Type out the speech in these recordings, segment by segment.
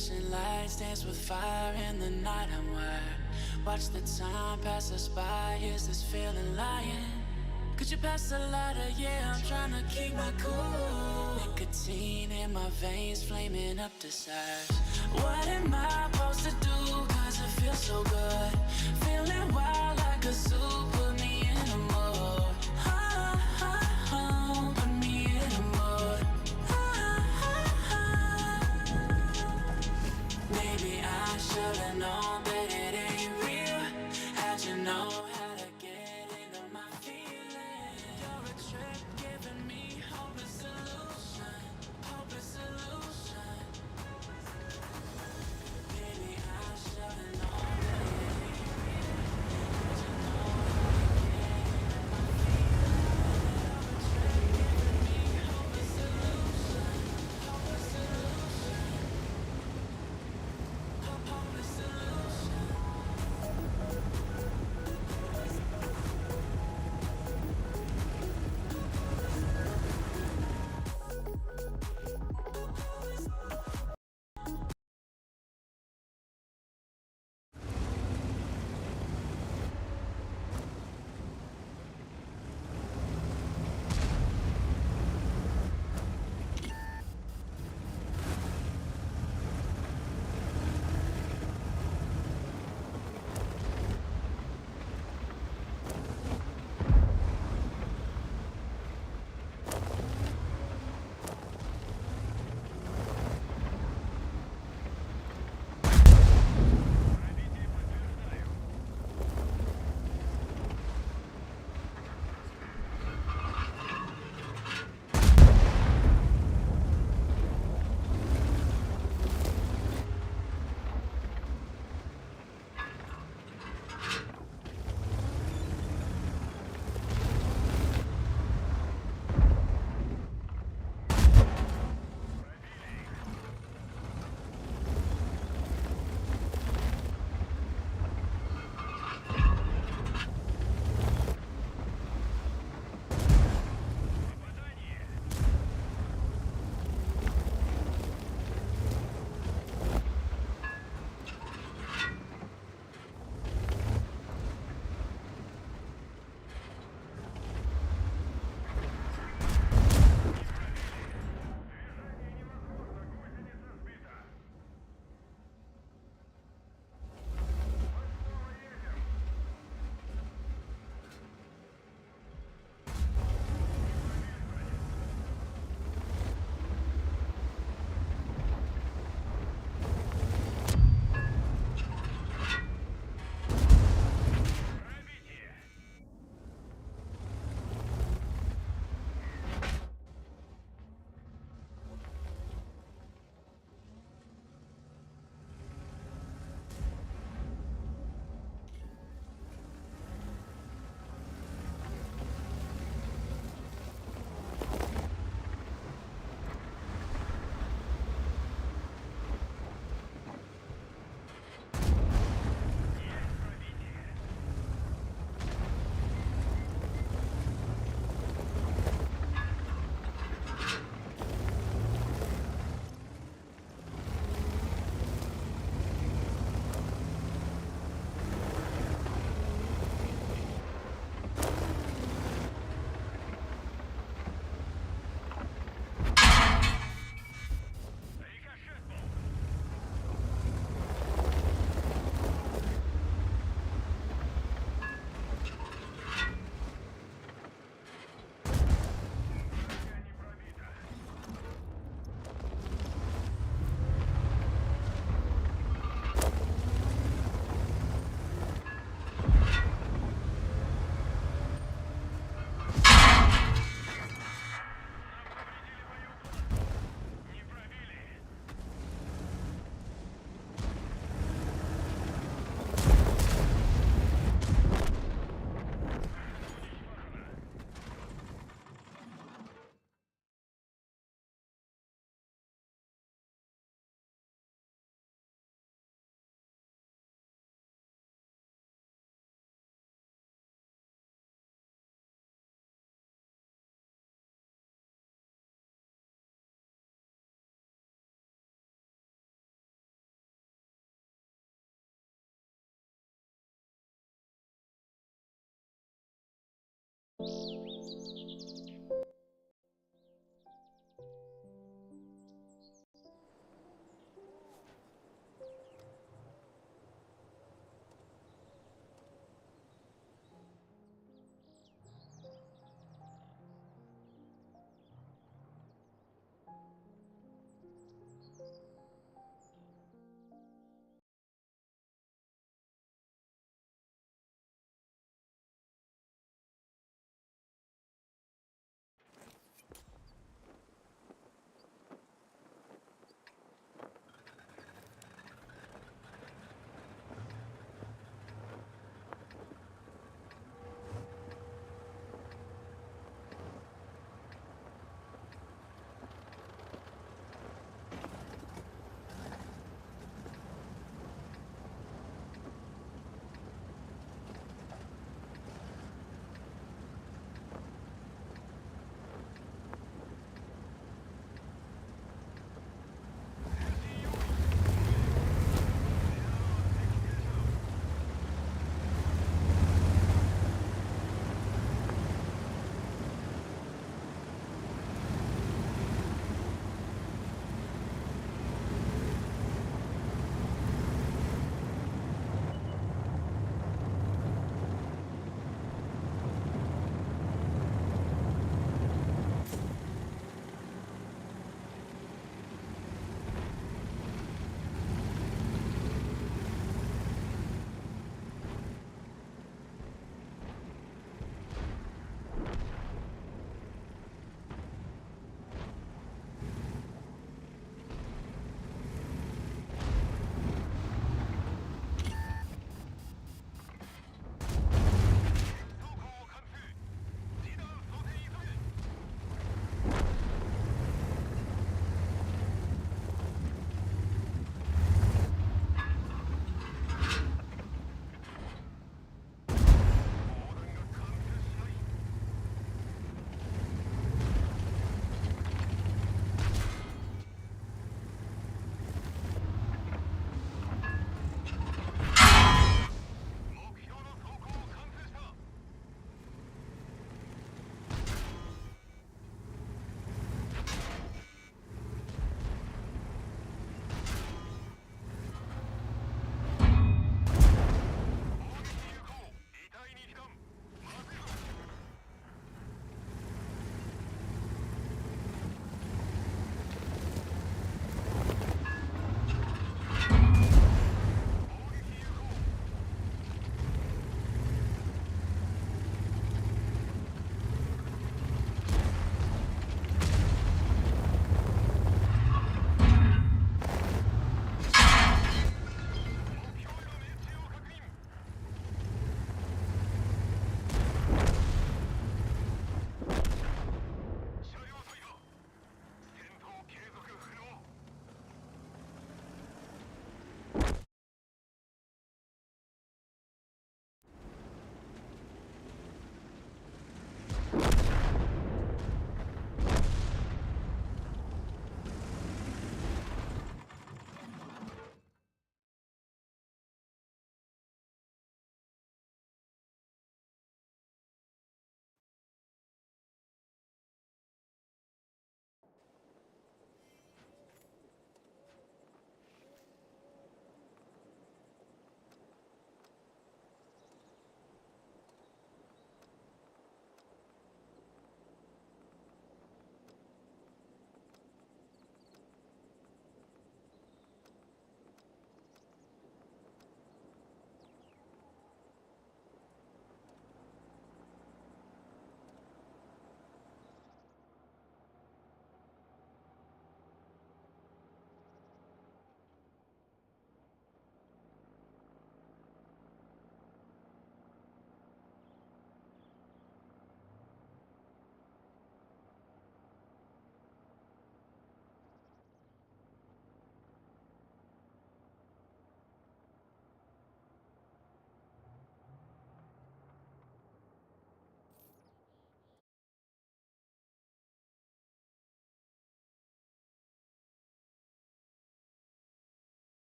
Flashing lights dance with fire in the night. I'm wired. Watch the time pass us by. Is this feeling lying? Could you pass the lighter? Yeah, I'm trying to keep my cool. Nicotine in my veins, flaming up desires. What am I supposed to do? Cause it feels so good. Feeling wild like a zoo. Put me in a mood. Put me in a mood. Maybe I should've known that it ain't real. How'd you know how to get into my feelings? You're a trip giving me hopeless solution. Hopeless solution. Maybe I should've known that it ain't real.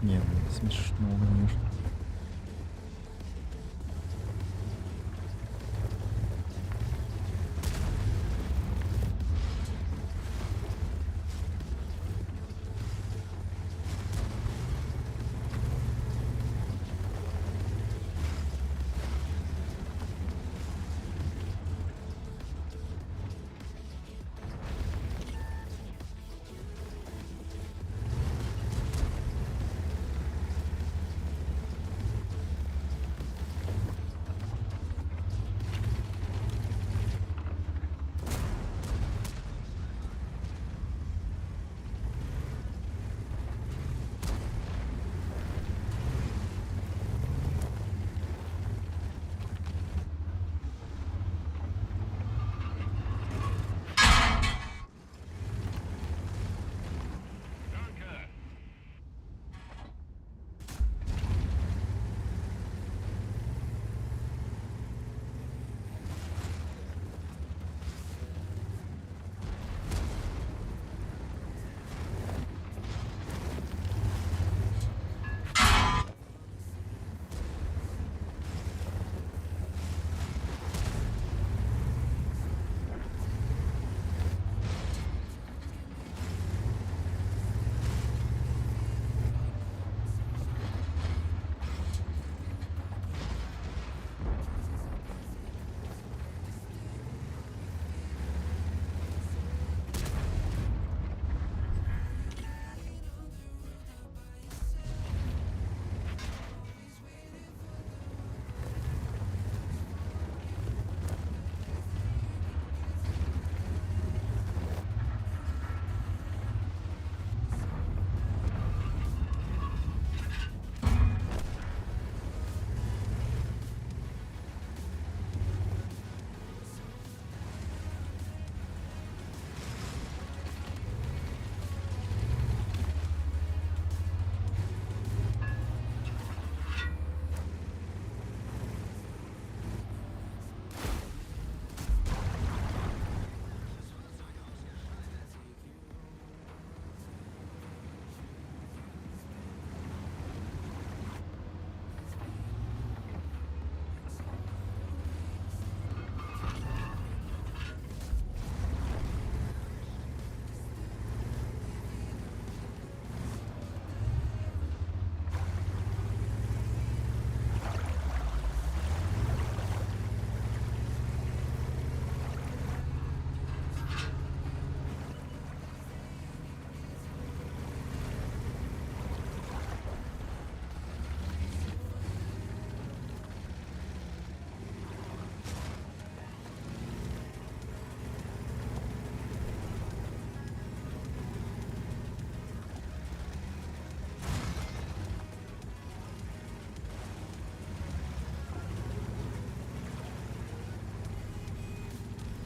Не, смешно, конечно.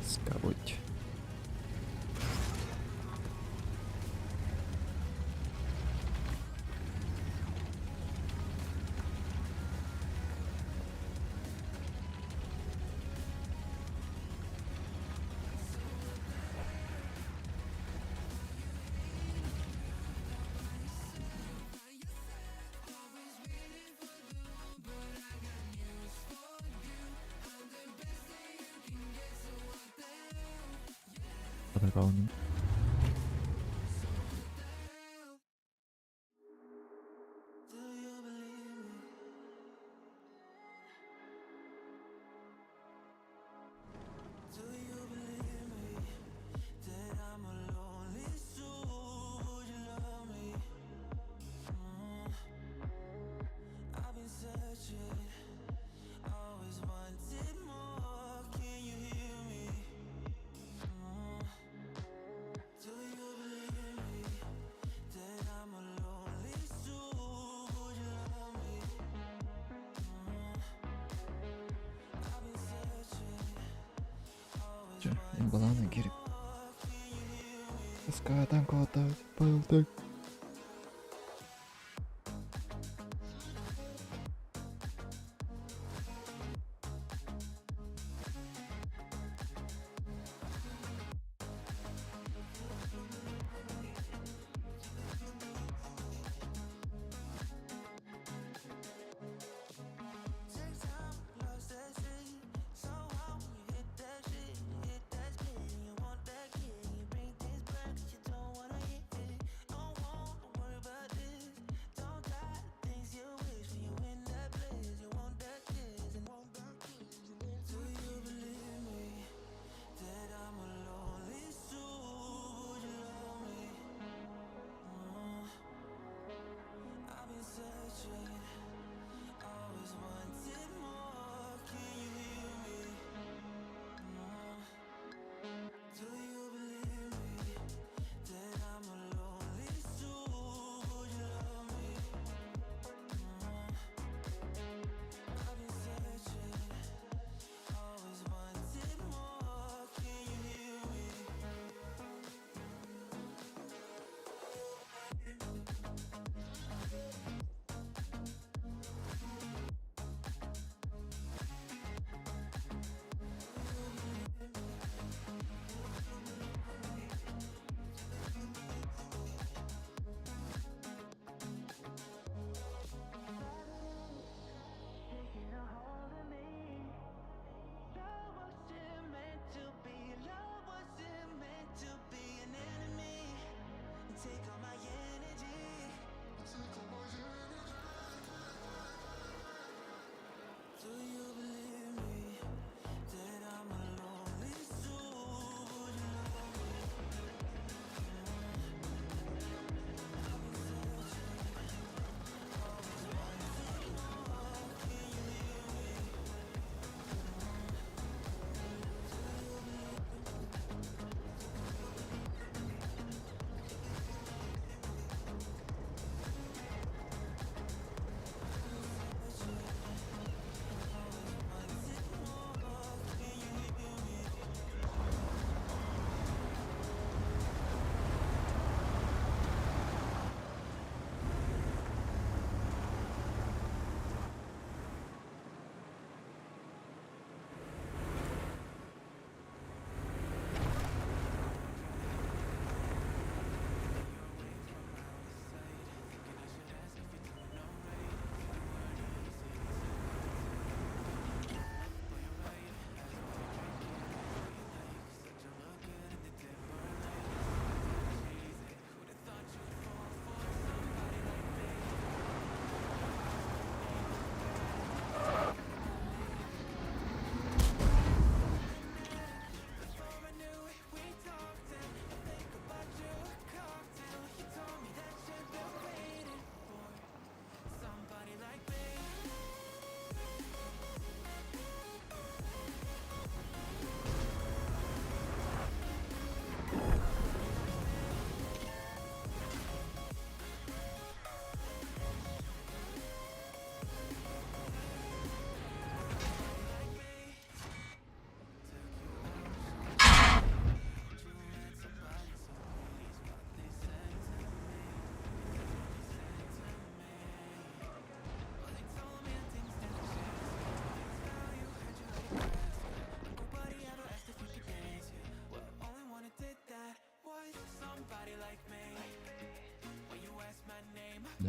Скавуть. Атакованным. Баланы girip Kıskadan kota bayıldık.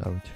Зауть.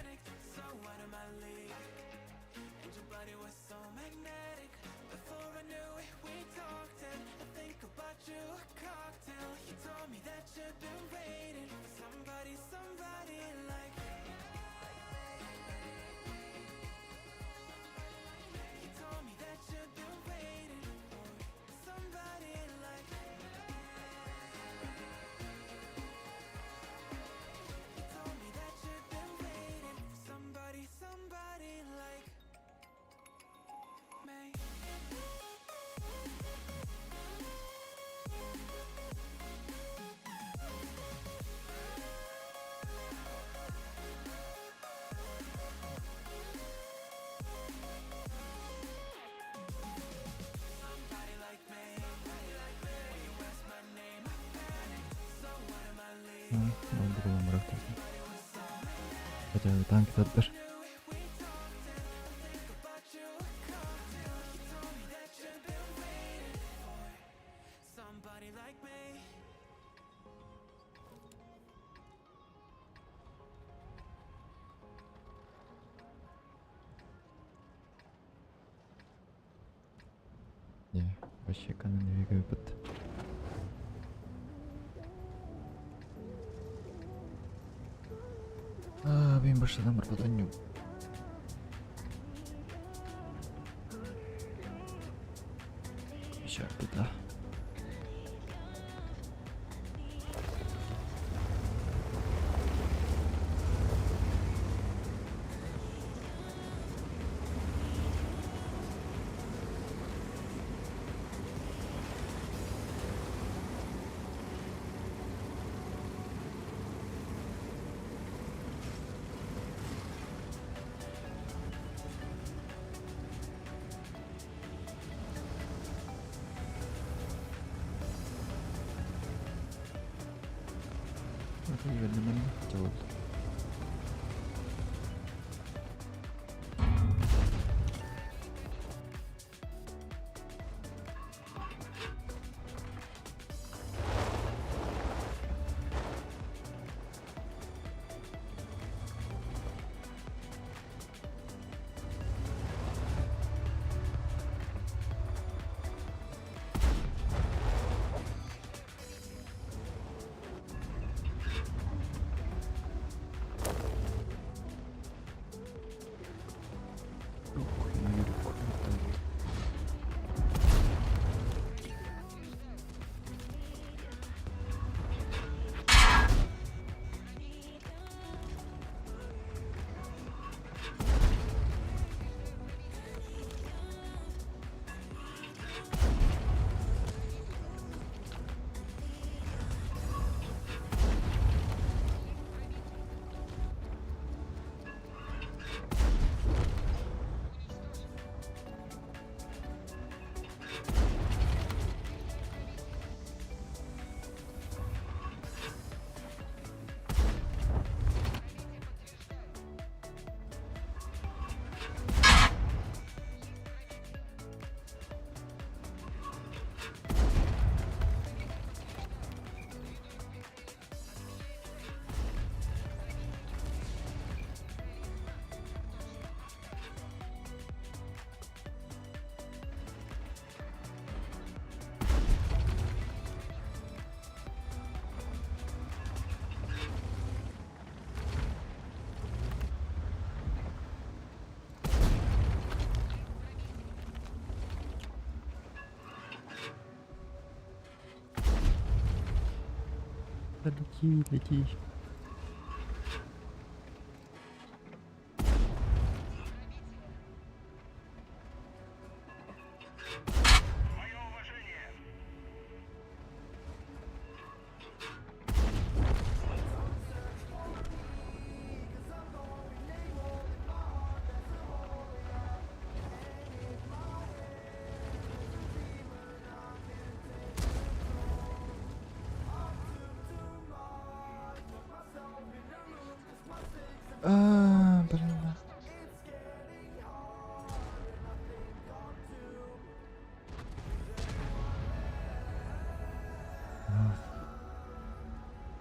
Було мрактися. Хоча танки тепер. Ні, вообще канон випад. Benim başladım buradan yok. İşaret daha. Güvenlemem de oldu. Лети, лети. Блин.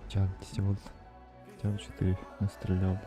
Чак, 10 вольт. Чак 4 настрелял.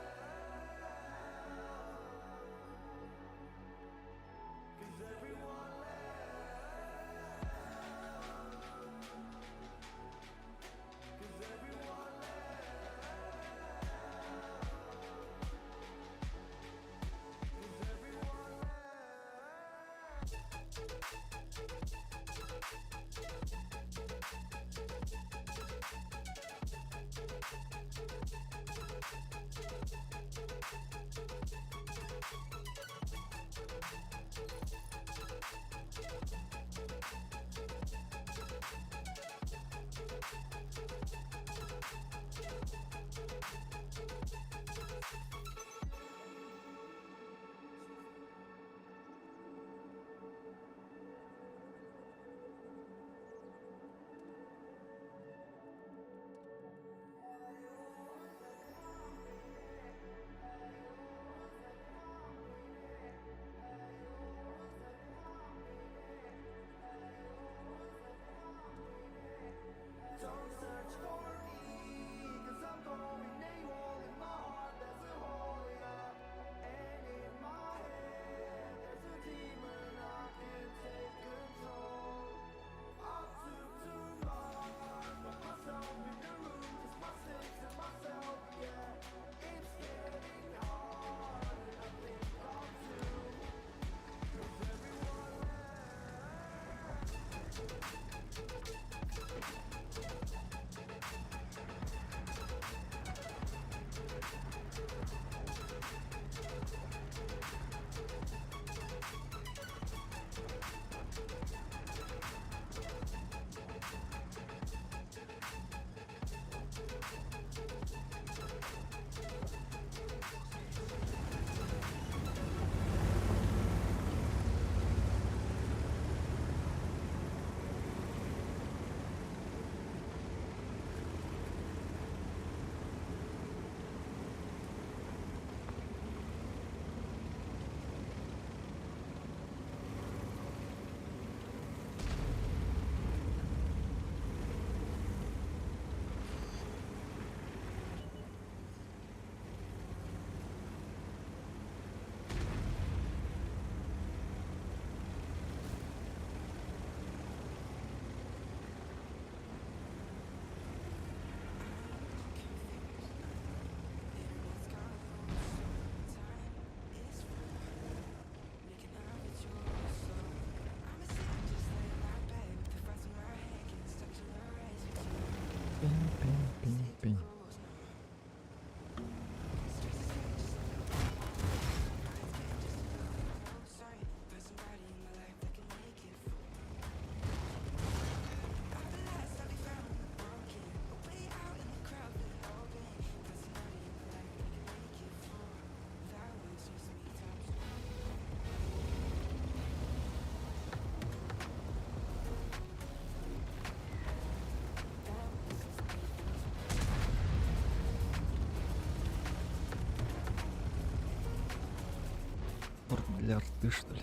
для арты, что ли?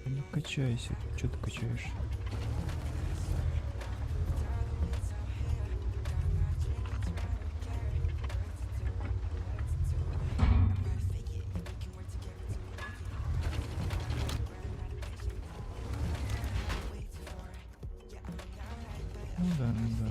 Да не качайся, чё ты качаешь? Ну да, ну да.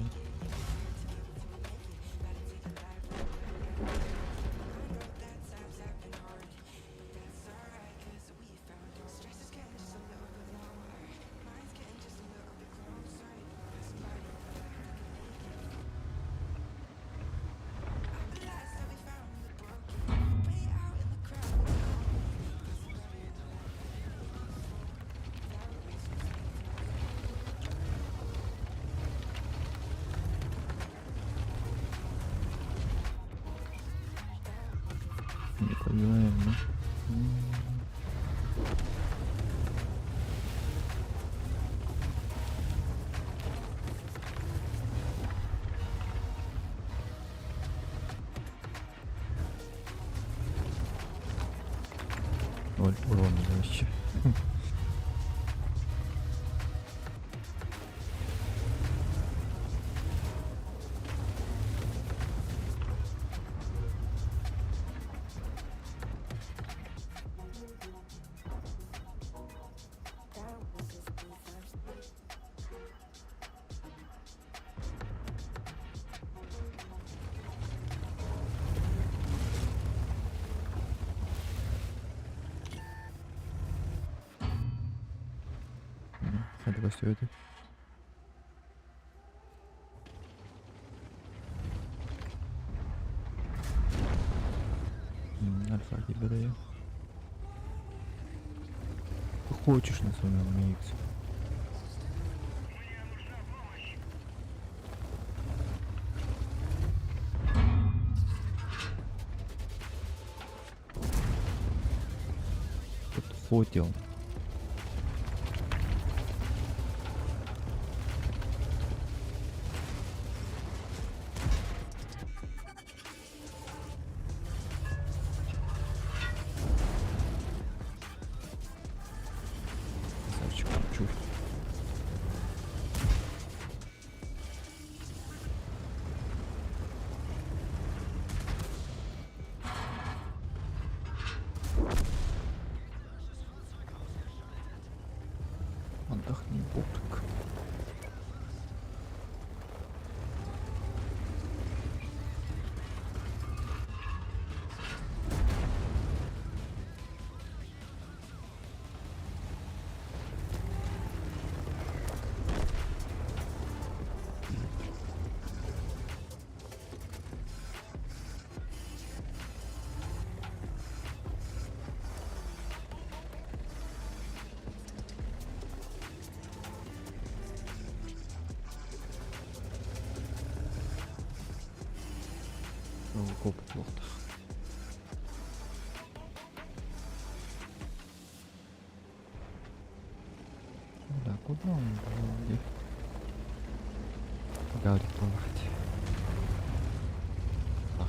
Не понимаем, ну. Ой, урон вообще. Это все это. Альфа тебе даю. Ты хочешь на своем миксе? Хотел. Красавчик, чушь. Отдохни, бобрик. Коп плохо. Да, куда он был? Говорит, плавать. Ах,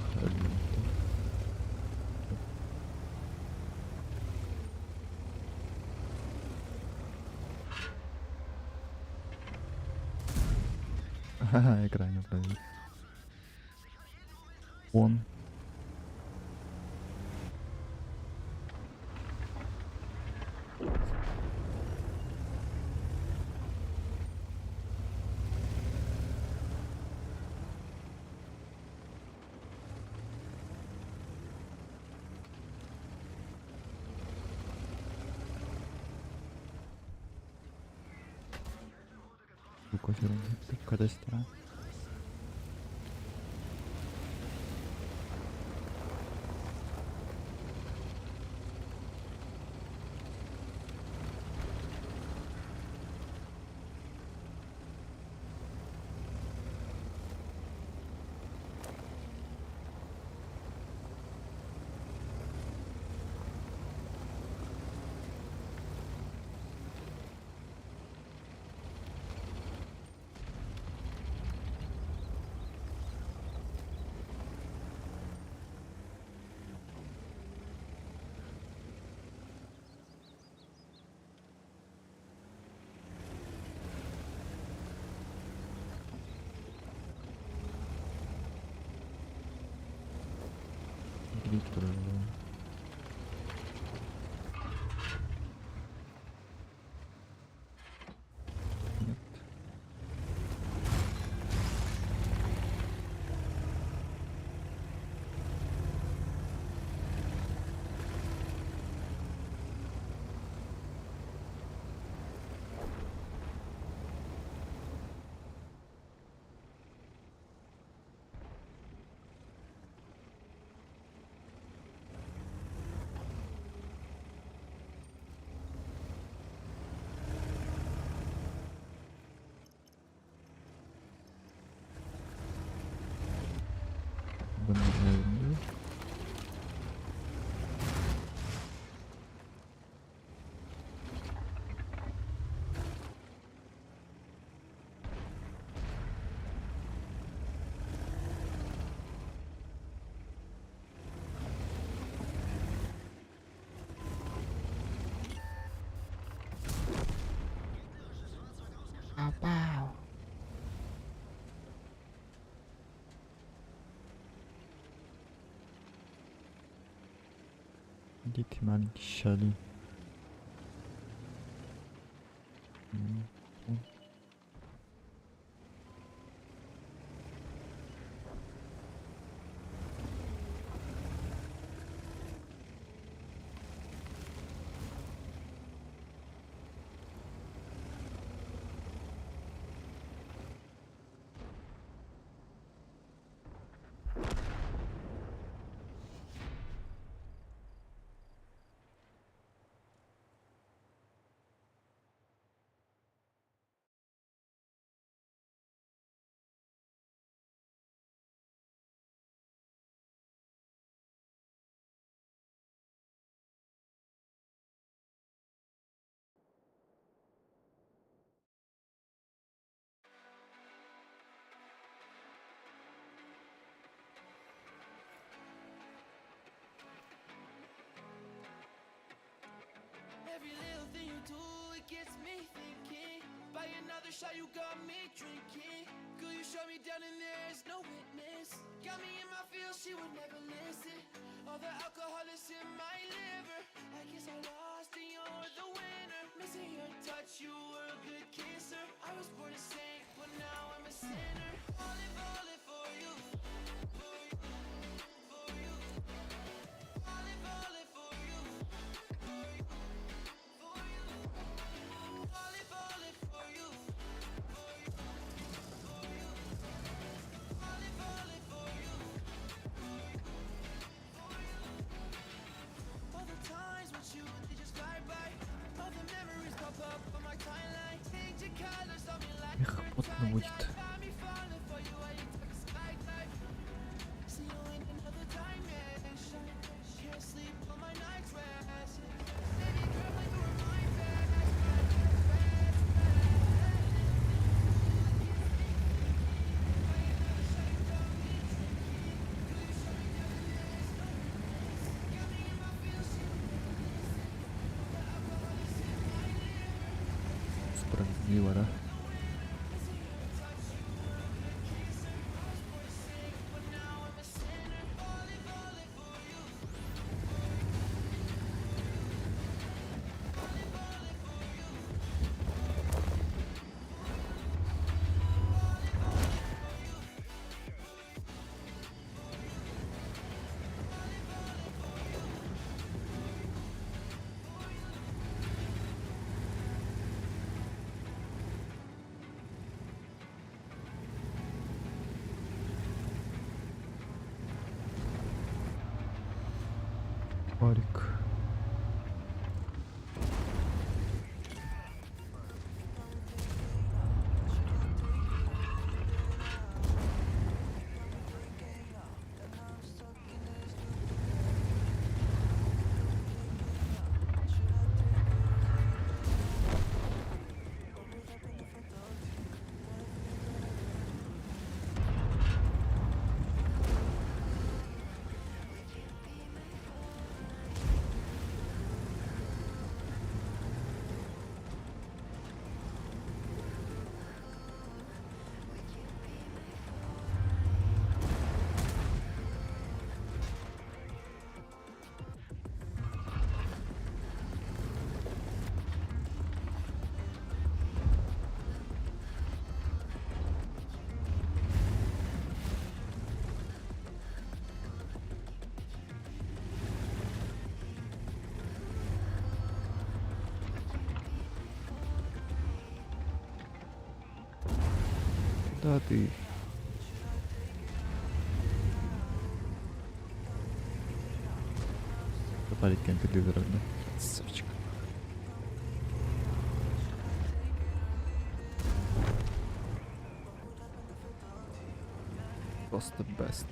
ха-ха, экран не правильно. Он. Кофе, когда стара. Gitmem Şali. Every little thing you do, it gets me thinking. By another shot, you got me drinking. Girl, you shut me down and there's no witness. Got me in my feels, she would never listen. All the alcohol is in my liver. I guess I lost and you're the winner. Missing your touch, you were a good kisser. I was born a saint, but now I'm a sinner. Falling for you. For you, for you. Falling for you. For you. For you, falling for you, for you, for you, falling for you, for you, for you. All the times with you, they just fly by. All the memories pop up on my timeline. Change your colors on me like Их потно будет. got me falling for you. I ain't talking skydive. See you in another dimension. Can't sleep on my night's rest. Baby girl, like you were my best. Справедливо, да? Варик. Да ты. Попали кемпинг-лидеров, да? Красавчик. Просто best.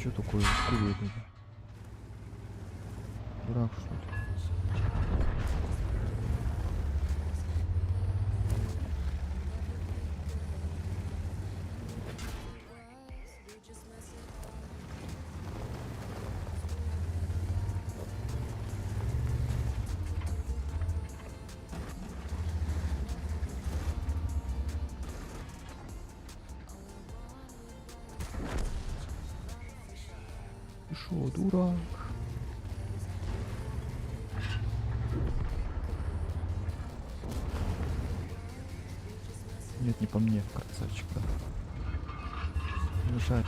Чё такое? Откуда это? Дурак, что ли? Ты шо, дурак? Нет, не по мне, красавчик, да. Не мешает.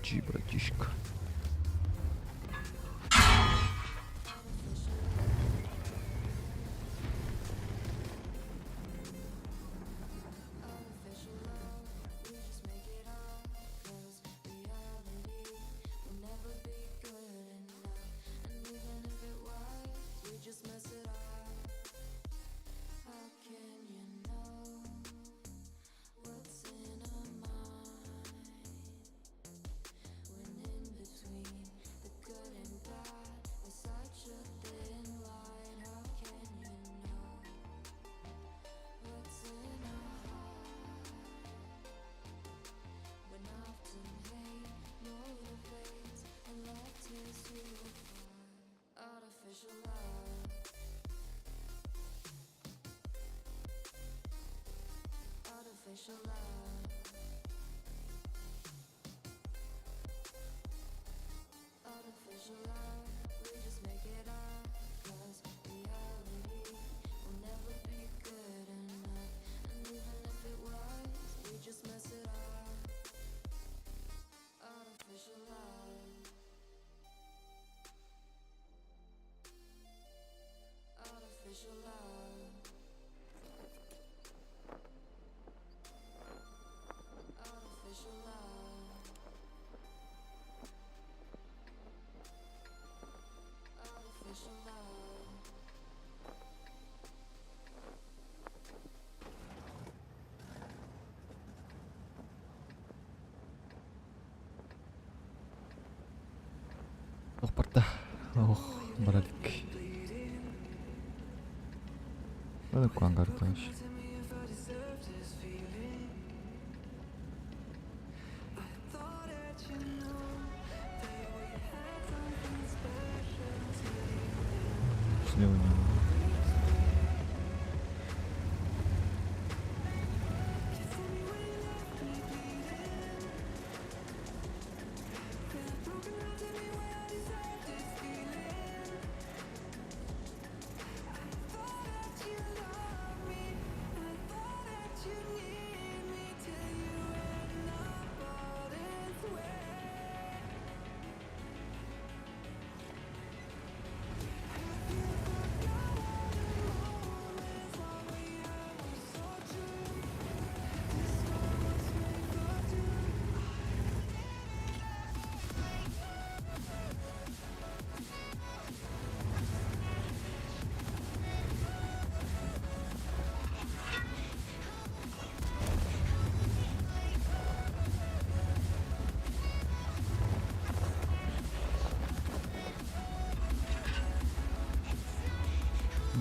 Чи, братишка. Ох, порта. Ох, братик. Надо куангар вообще. Слева не.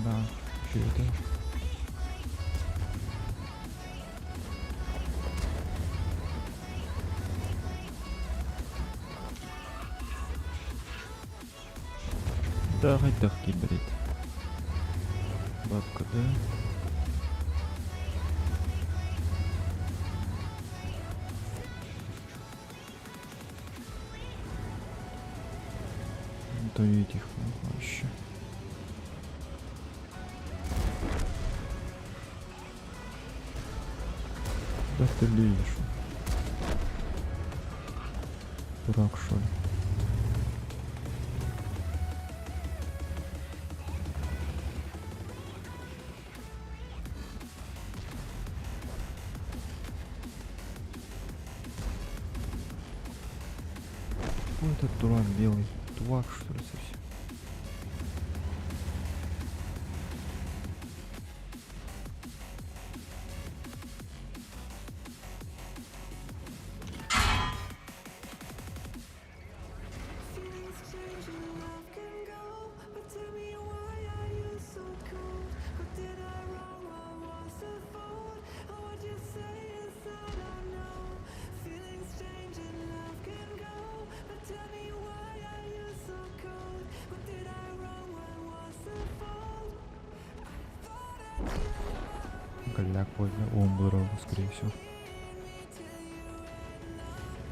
Да, что это? Давай тахки, блядь. Бабка, да? остановить их нахуй вообще. Да ты лезешь. Дурак, что ли? Ой, этот дурак белый. Дурак, что ли, совсем? Голяк возле Омброва, скорее всего.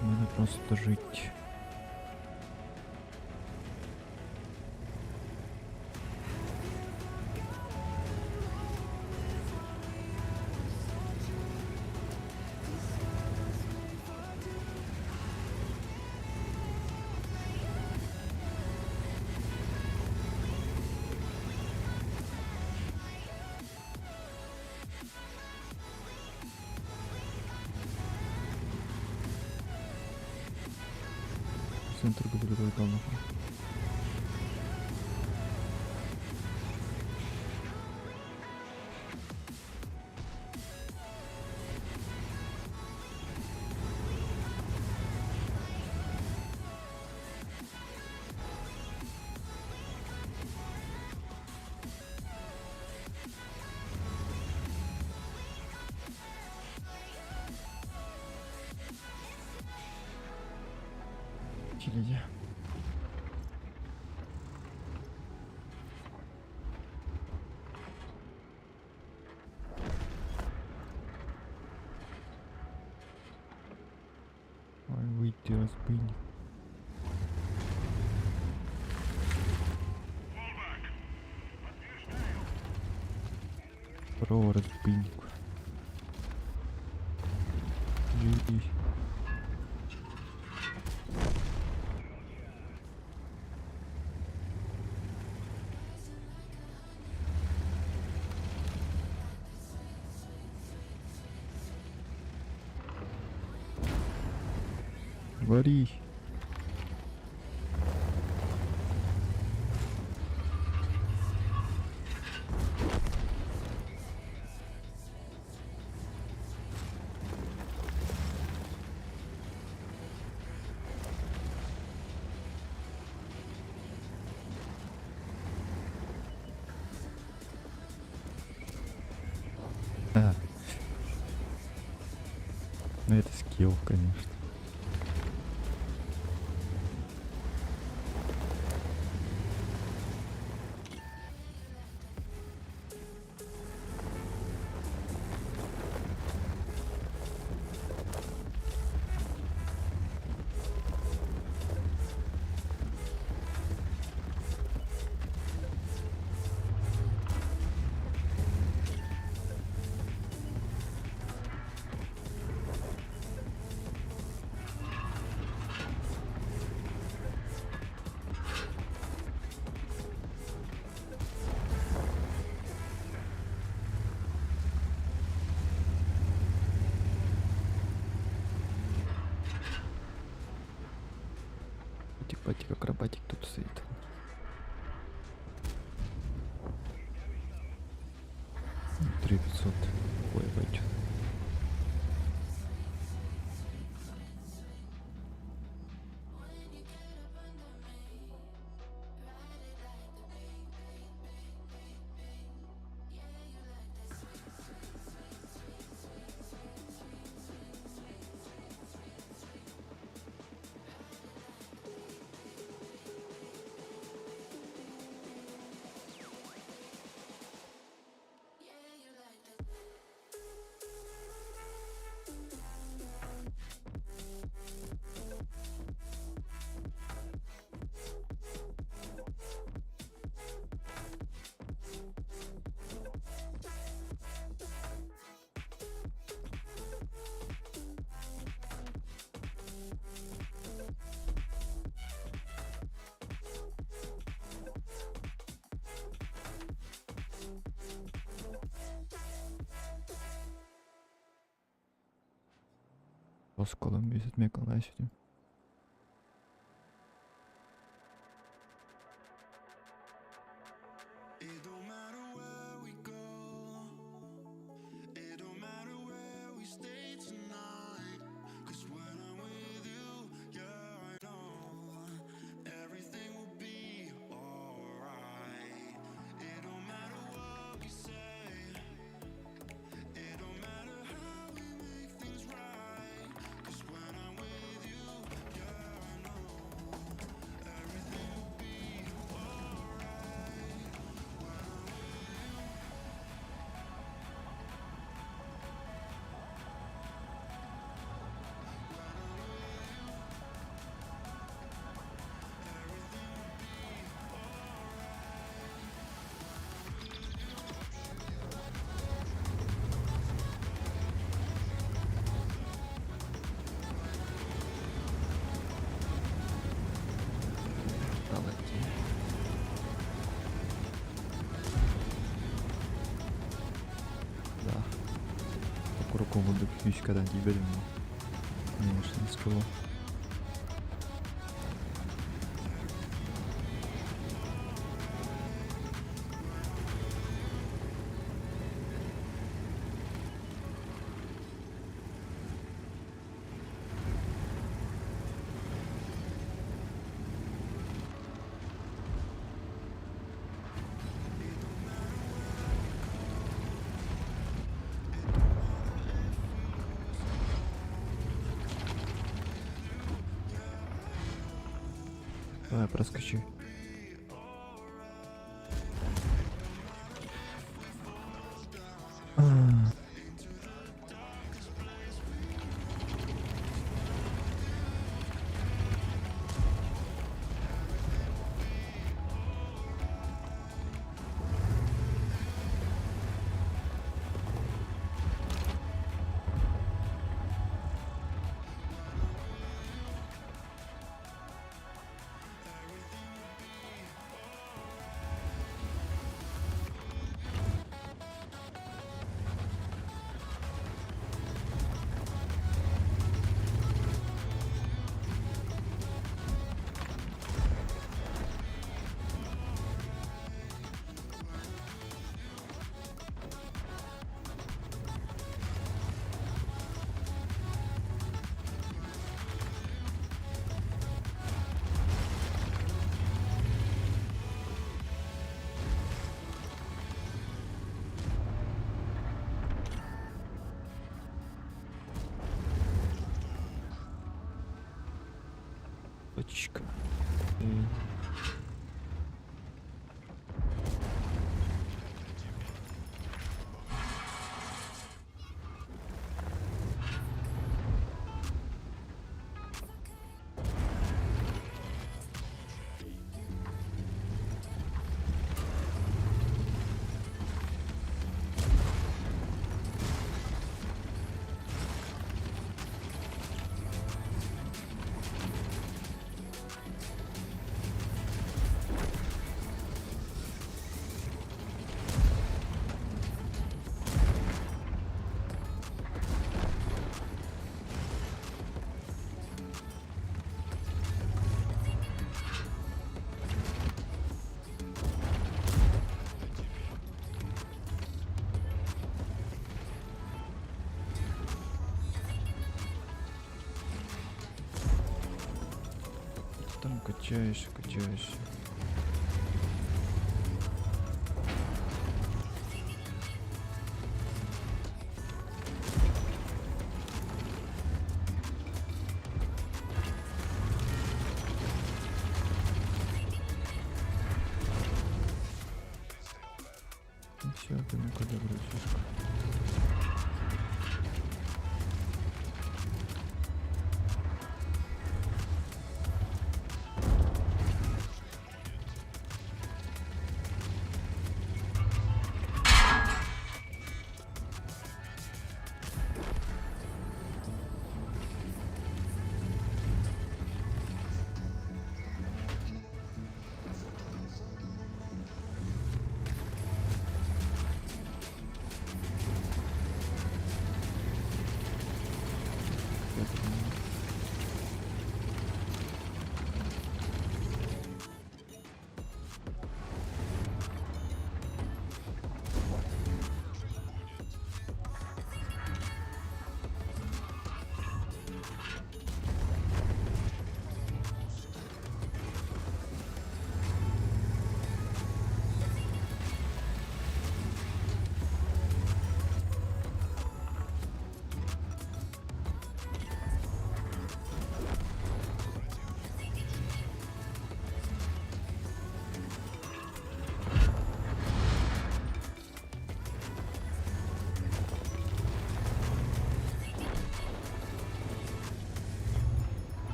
Надо просто жить. Центр говорит, нахуй. Теледи. Ой, выйти разбойник. Здорово, разбойник. Живи. Вари. А. Ну это скилл, конечно. Батик, акробатик тут стоит. Ну, 3500. Ой, пойдет. Oskolu is het meer kan luisteren. Кругом удивлюсь, когда не берем. Конечно, не сказал. Давай, проскочи. Точка. Там качаешься. Ну все, ты куда бросишь?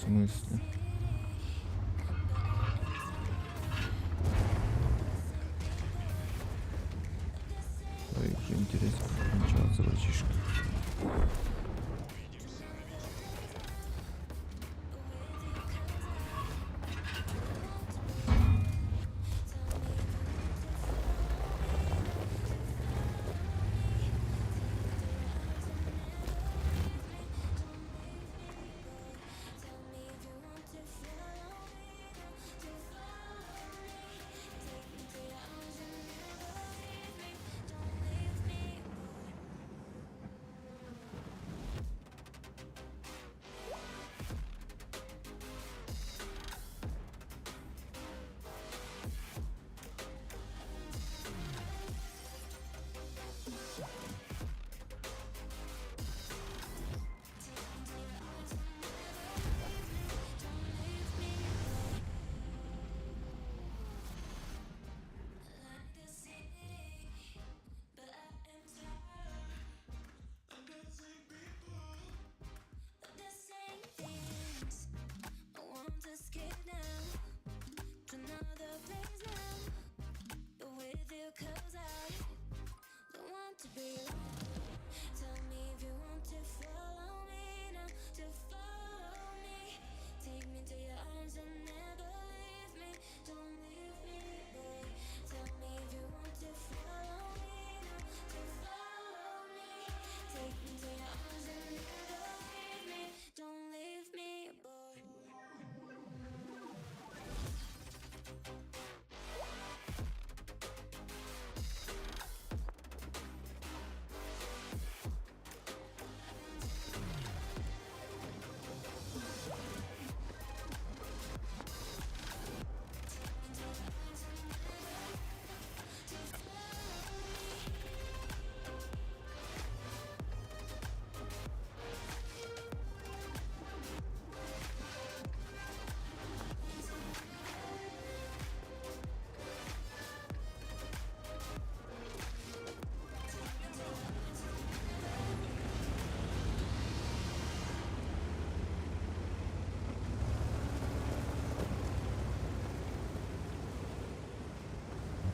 В смысле? Ой, уже интересно, как начался братишка.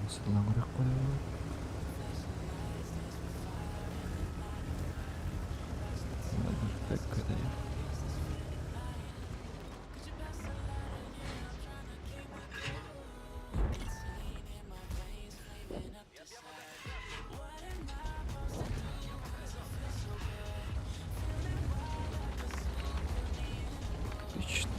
Setelah ngerekod lagi back katanya. Отлично.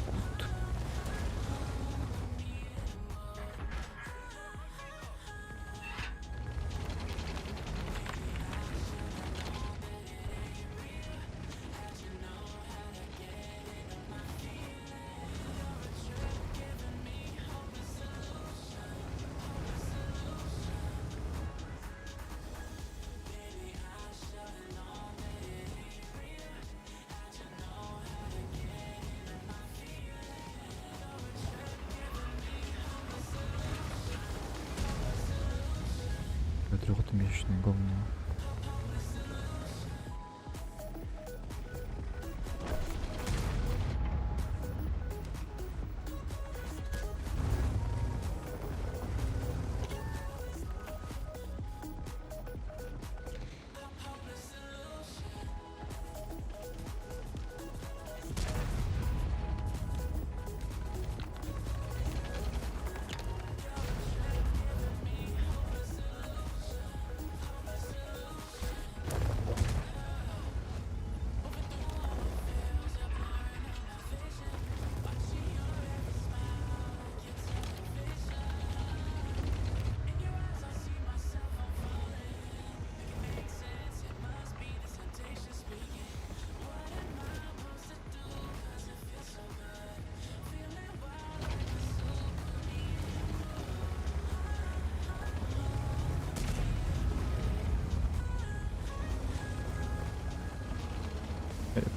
Трехмесячное говно.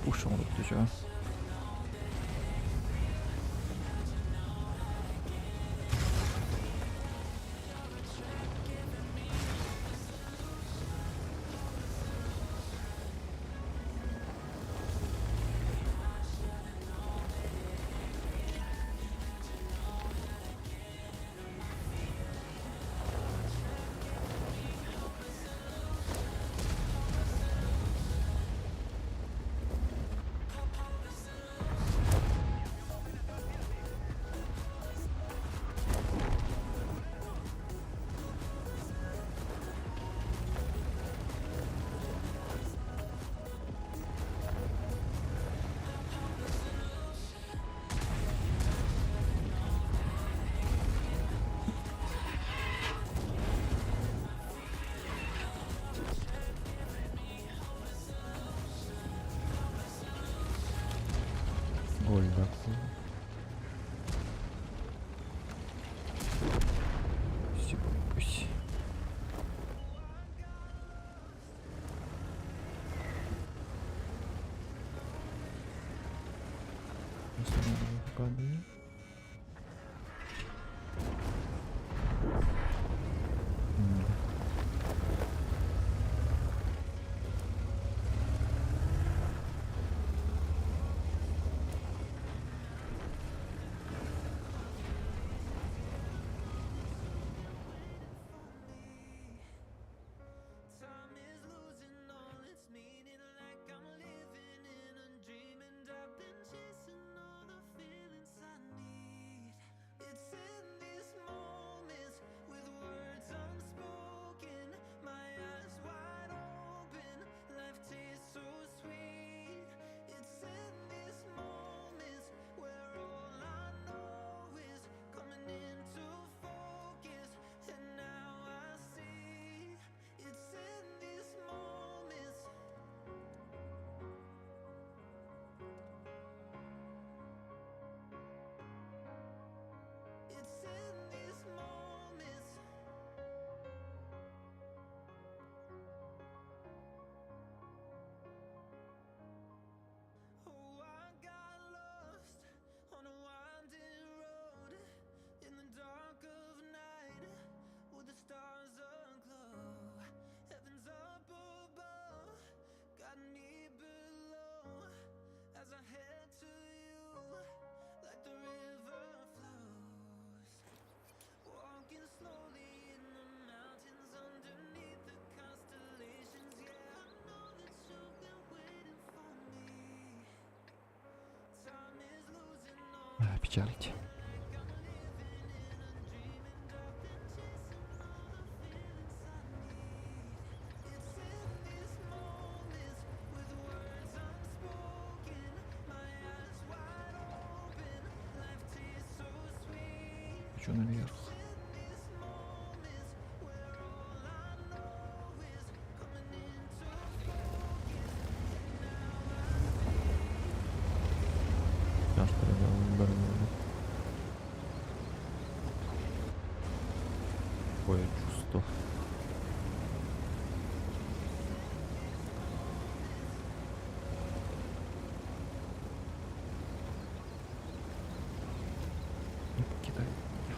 Пушим вот déjà. Падає. М. Time is losing all its meaning, like I'm living in a dream, and I've been chasing all the feelings I need. It's in these moments with words unspoken, my eyes wide open, life tastes so sweet. It's in these moments where all I know is coming into focus, and now I see. It's in these moments. It's in these moments. Oh, I got lost on a winding road in the dark of night with the stars aglow. Heaven's up above, got me below as I head to you like the river flows. Walking slowly in the mountains underneath the constellations. Yeah, I know that you've been waiting for me. Time is losing all Печалить. like I'm living in a dream, and I've been chasing all the feelings I need. It's in these moments with words unspoken, my eyes wide open, life tastes so sweet. Хочу наверх. In these moments where all I know is coming into focus, and now I Сейчас передал дорогу. Какое чувство. Не покидай меня.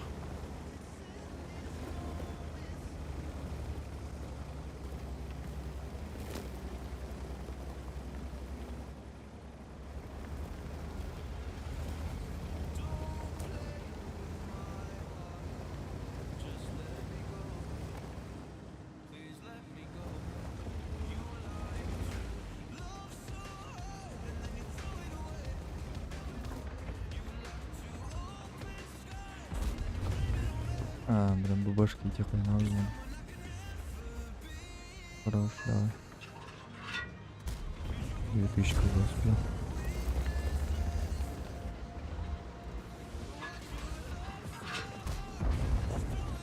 please let me go. You lied to love so hard and then you threw it away. You left to open skies. А, блин, бубашки тихо на узле. Хорош, давай. 2000 уже успел.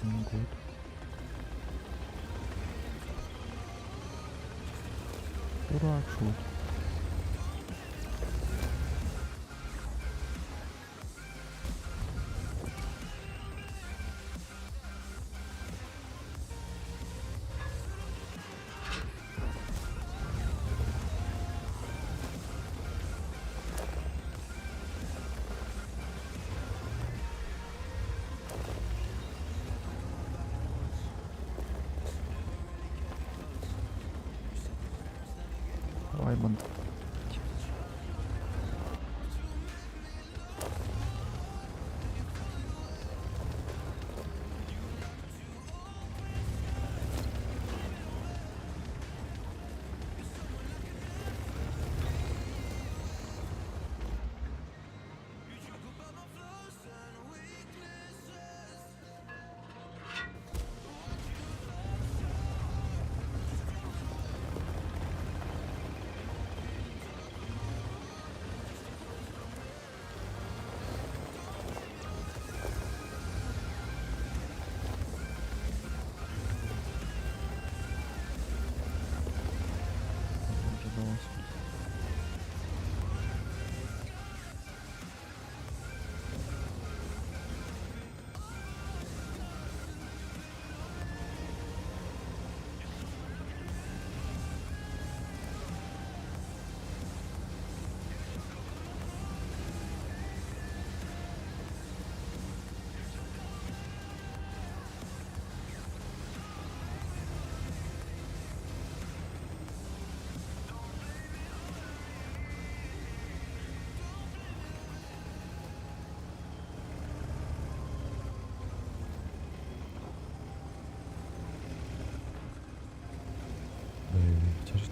Год. Дурак, шут. Давай,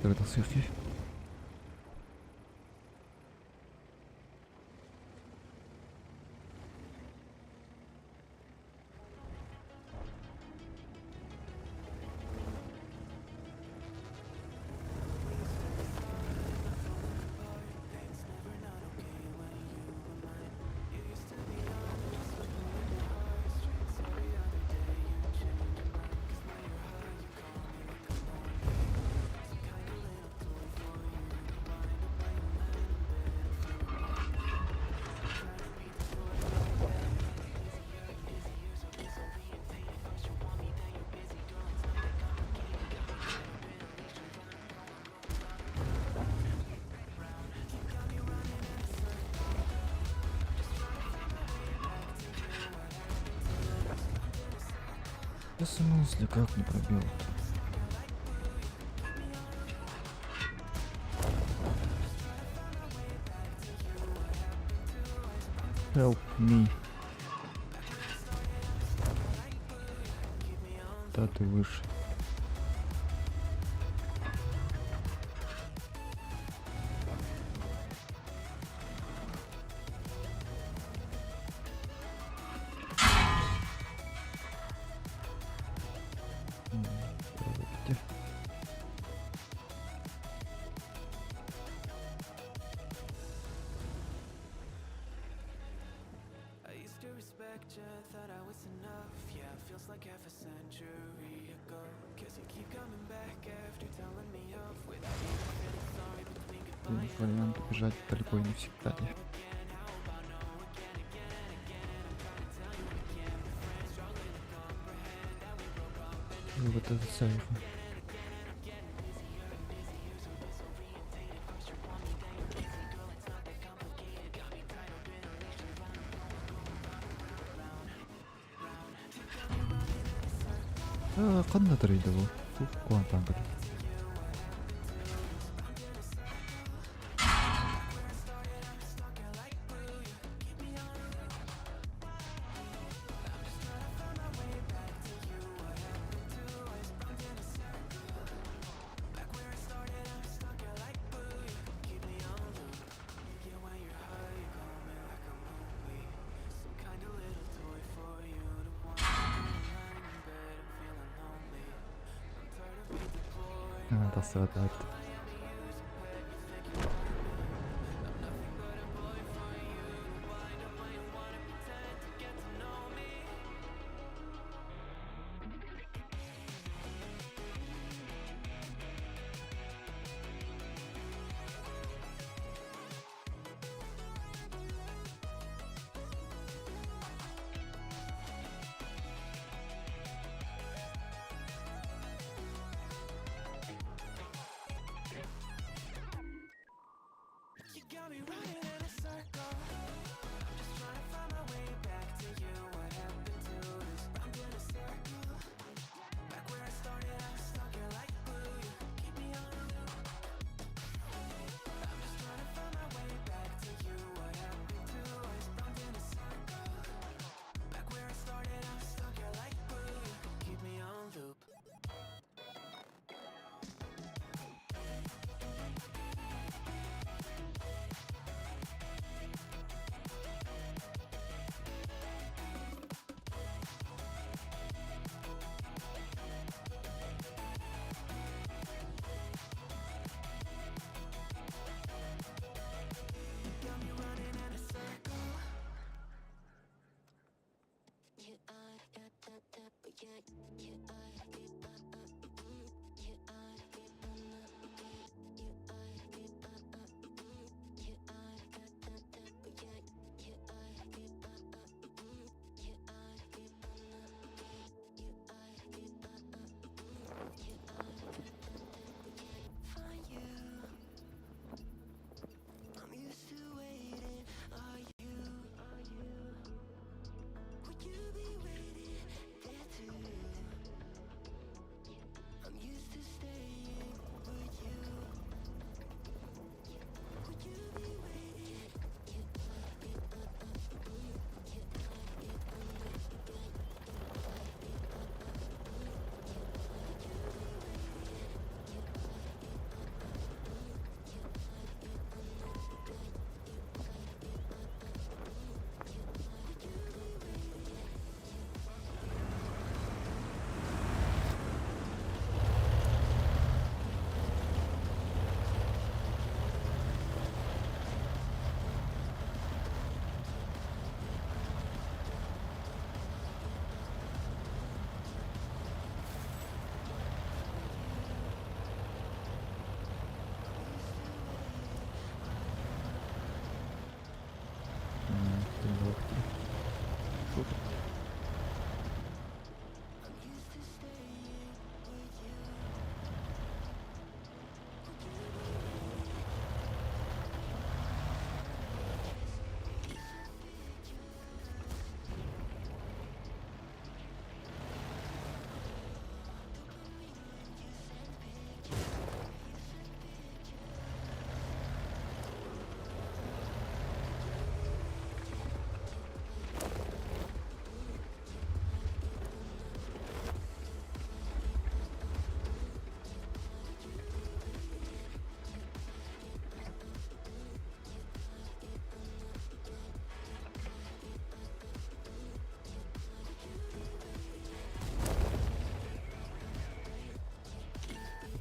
Espero dat zichtje. В смысле, как не пробил? Help me. Да ты выше. Пробуйте. I used to respect you, thought I was enough. Yeah, feels like half a century ago. Guess you keep coming back after telling me off. Without even feeling sorry between goodbye Есть вариант бежать далеко и не всегда. И вот это сейф. Қандай трейді бұл? Қуантан бір. Да, страдает. Круто.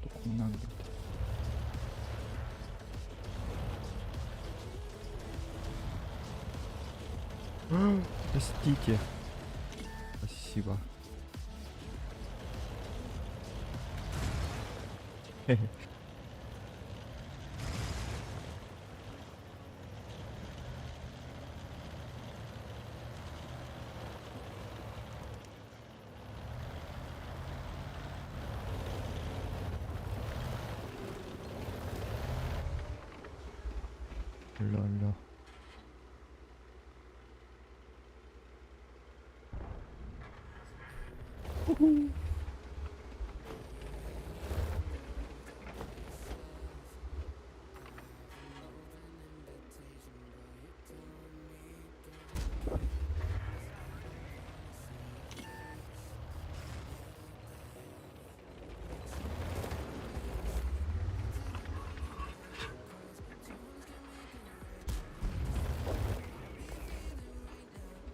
Только не надо. Простите. Спасибо. Хе-хе. Ля-ля.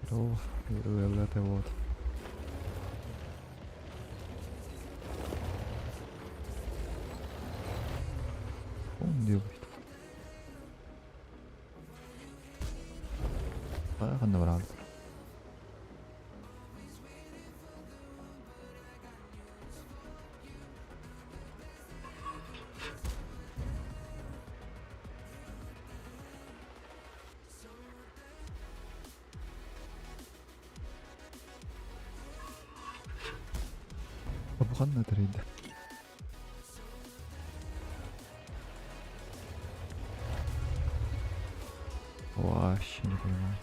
Здорово. Это вот. Он делает. Ладно, брат. Обуханный трейд. Вообще не понимаю.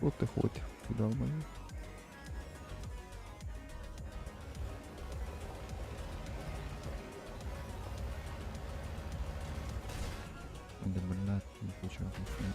Вот ты хоть. Ты долбоёб. Да блядь, не хочу ничего.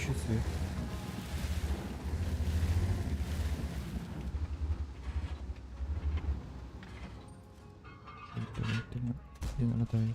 취소해. Ini mana tayo?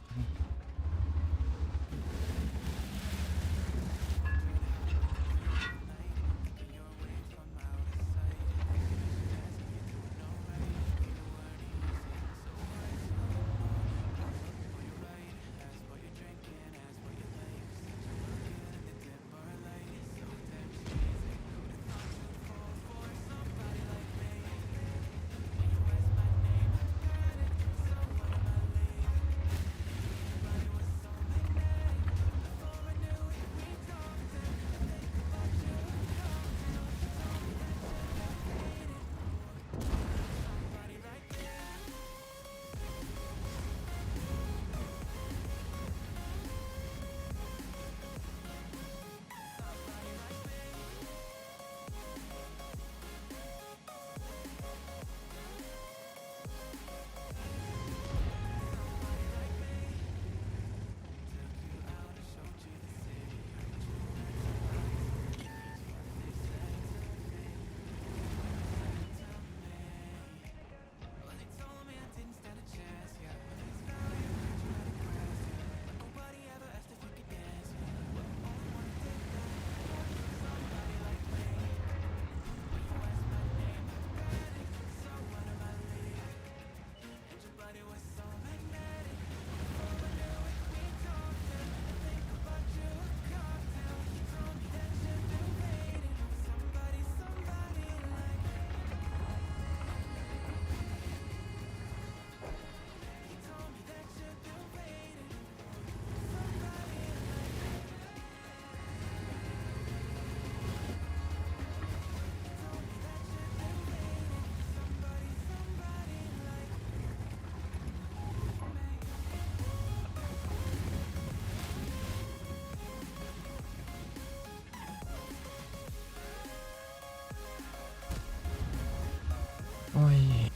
Oj.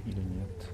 Или нет?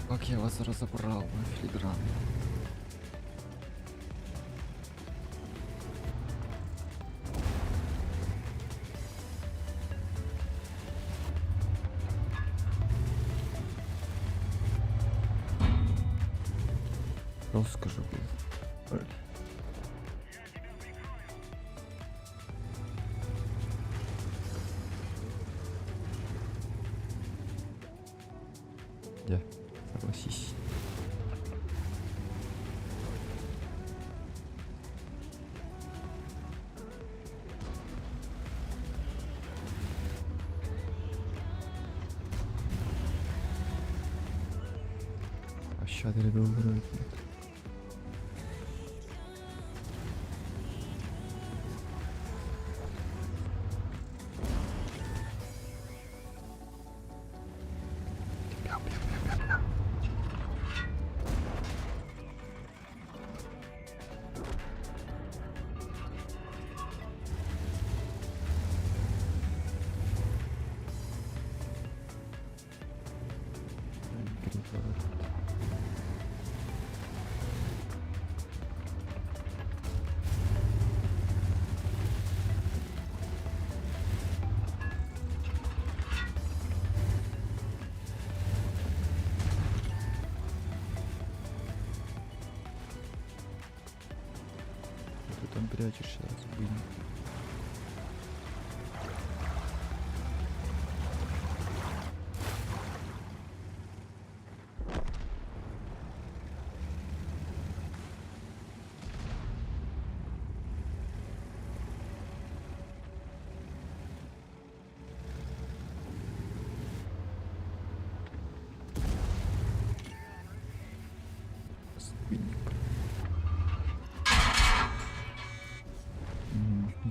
Как я вас разобрал, филигранно. Роскошь был. Да, согласись. Aşağıda bir olur. там прячешься, разбойник? Разбойник.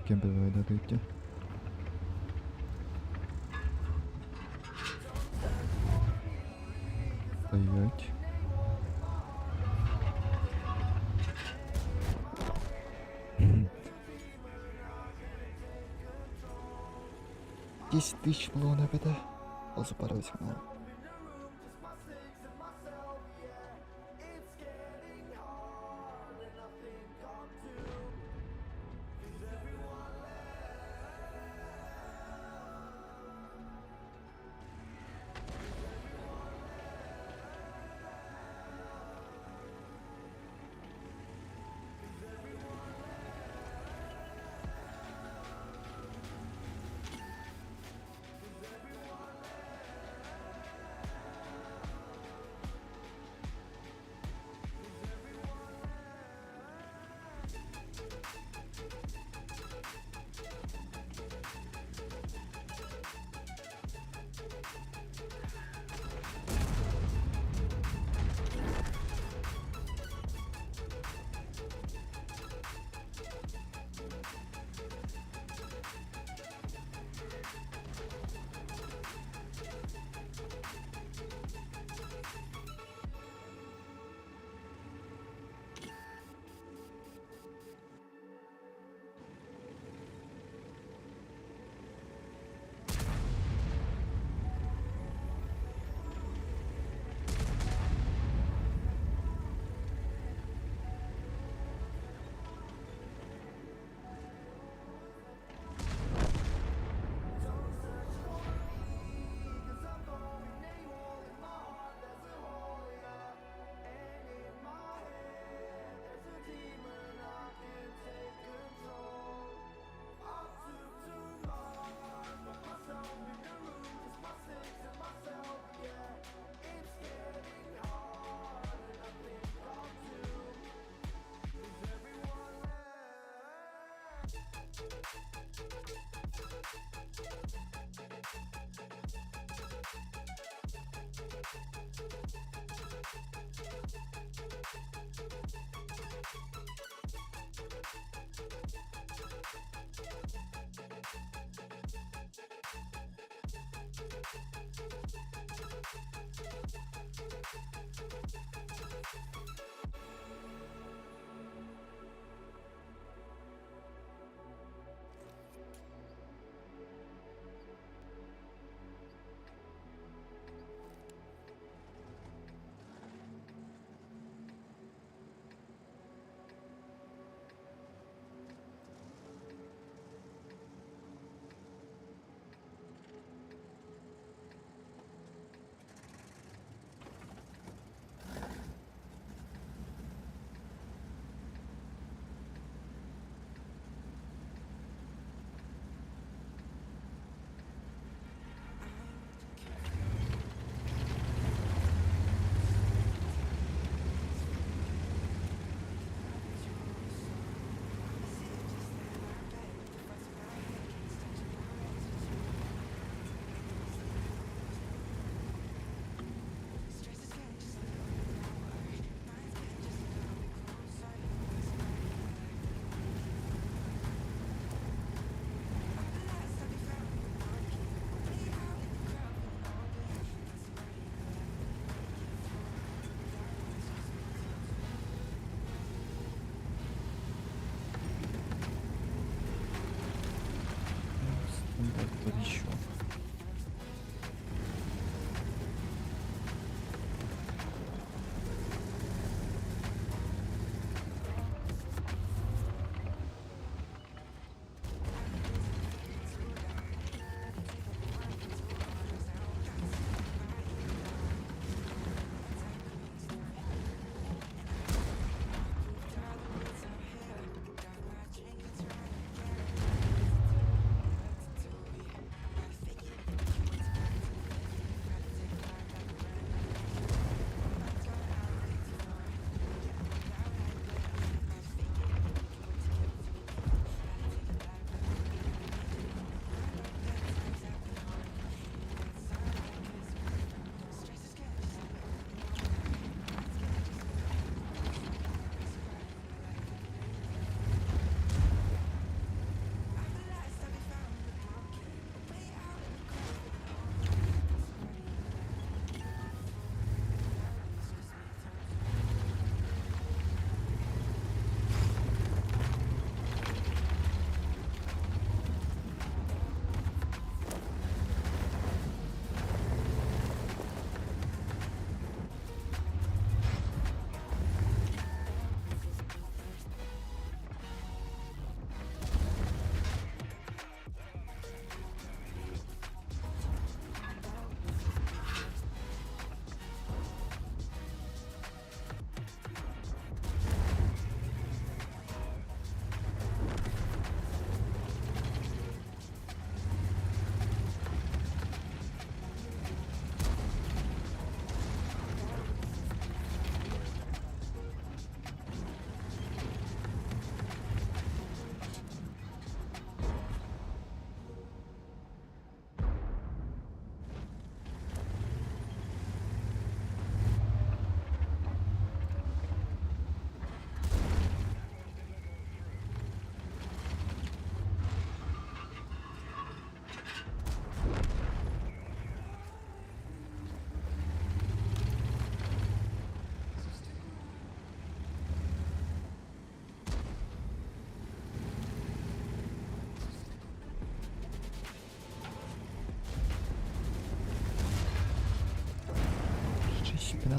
Кем давай дадите? Стоять. Десять тысяч было на ПТ. Запороть надо.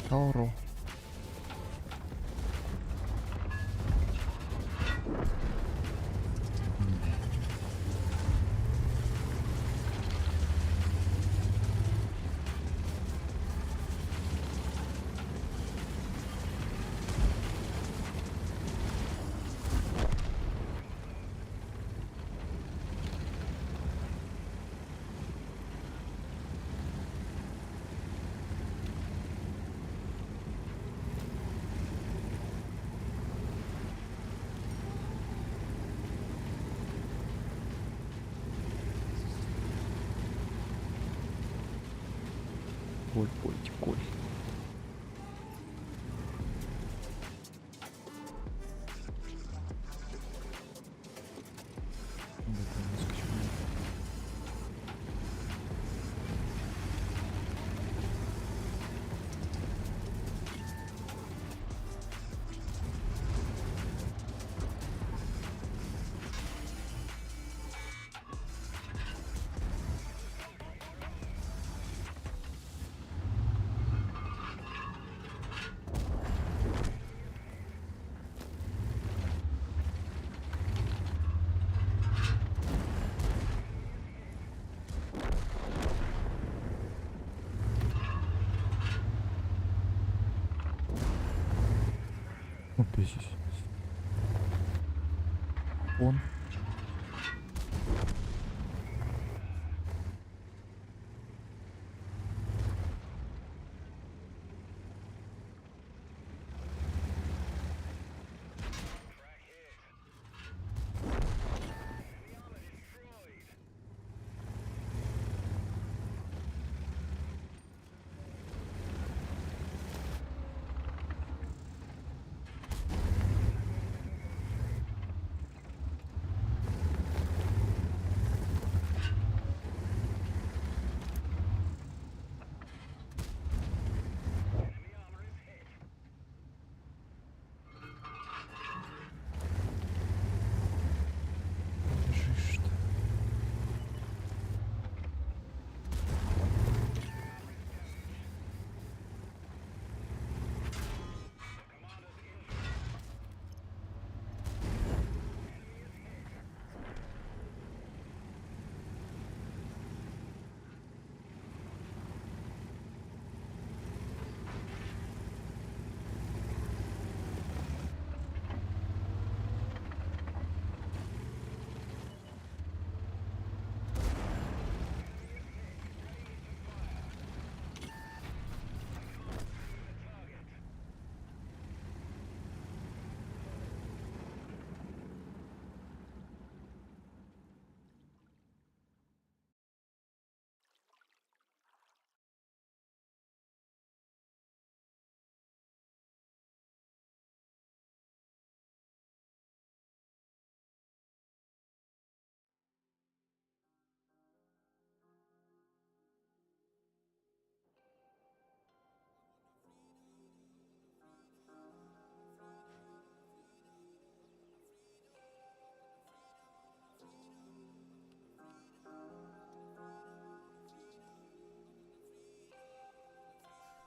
Тоторо. Коль, Кольтик, Коль. Да, там выскочил. Опять здесь. Он. Держишь что?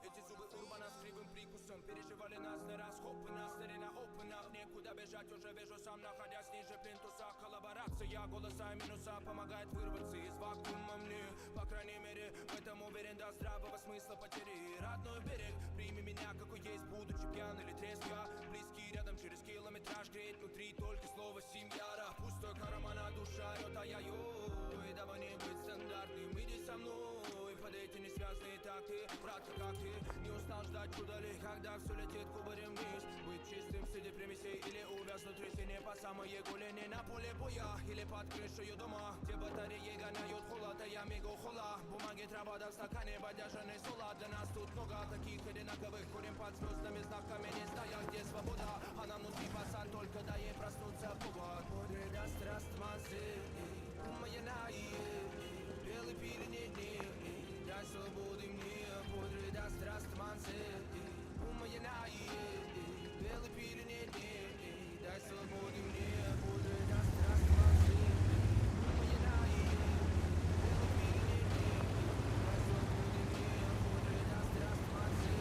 Эти зубы урбана с кривым прикусом переживали нас не раз, хопы нас, арена опена. Некуда бежать, уже вижу сам, находясь ниже плинтуса. Коллаборация, голоса и минуса помогает вырваться из вакуума мне. По крайней мере, в этом уверен, до здравого смысла потери. Родной берег, прими меня, какой есть, будучи пьян или трезв. Я близкий рядом, через километраж греет внутри только слово семья. Пустой кармана, душа орёт, а я ой, давай не быть стандартным, иди со мной. Под эти несвязные такты, братка, как ты не устал ждать чуда ли, когда все летит кубарем вниз. Быть чистым среди примесей или увязнуть в трясине по самые голени на поле боя или под крышей дома, где батареи гоняют холод, а я мигу хола. Бумаги, трава да в стакане, бодяжаный солод. Для нас тут много таких одинаковых, курим под звездными знаками, не зная, где свобода. А нам внутри пацан, только дай ей проснуться повод. Бодрый даст растмазы, моя наи, белый перед дни. Дай свободы мне, бодрый даст растманцы. Моя наи, белый перед дни. Дай свободы мне, бодрый даст растманцы. Моя наи, белый перед дни. Дай свободы мне, бодрый даст растманцы.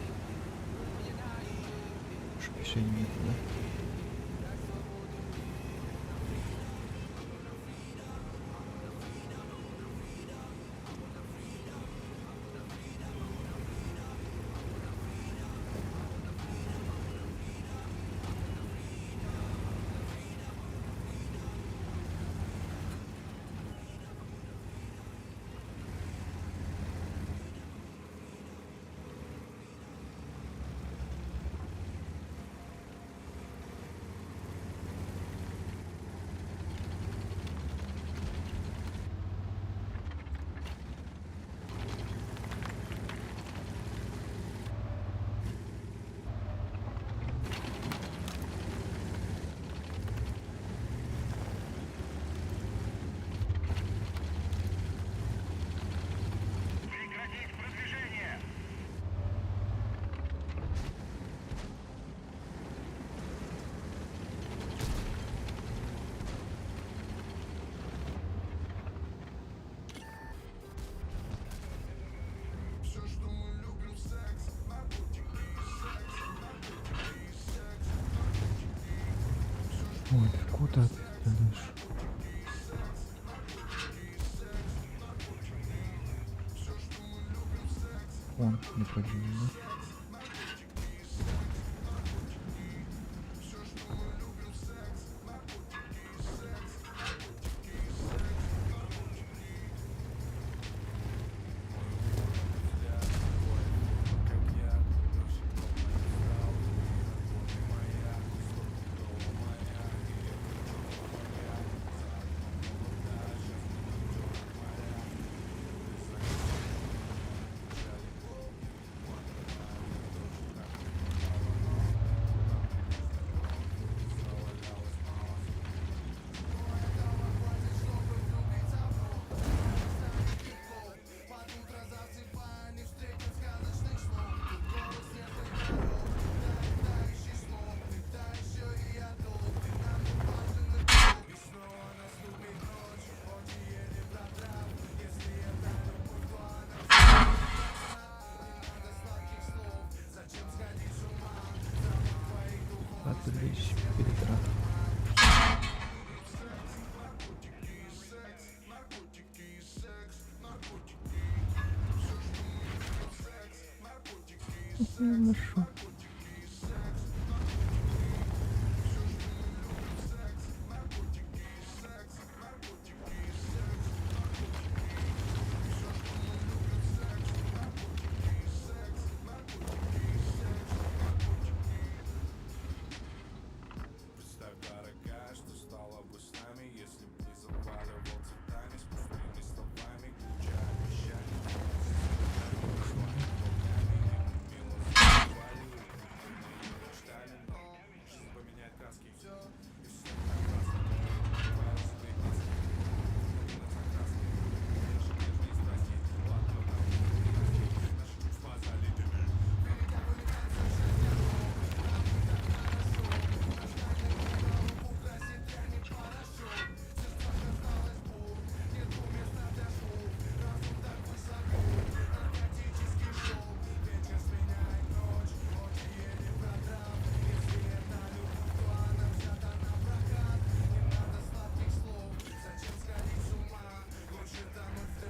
Чтоб еще и нет, да? Ой, куда ты идешь? Он не погибнет, да? Отлично, перетрат. Хорошо. Представь дорогая, что стало бы с нами, если бы не заваливал цветами с пустыми словами, куча обещаний. Жизнь поменяет краски и все, и все прекрасно. Бывает, что и глазки, на краски. Наши нежные страсти, ладно, нам наши чувства залиты.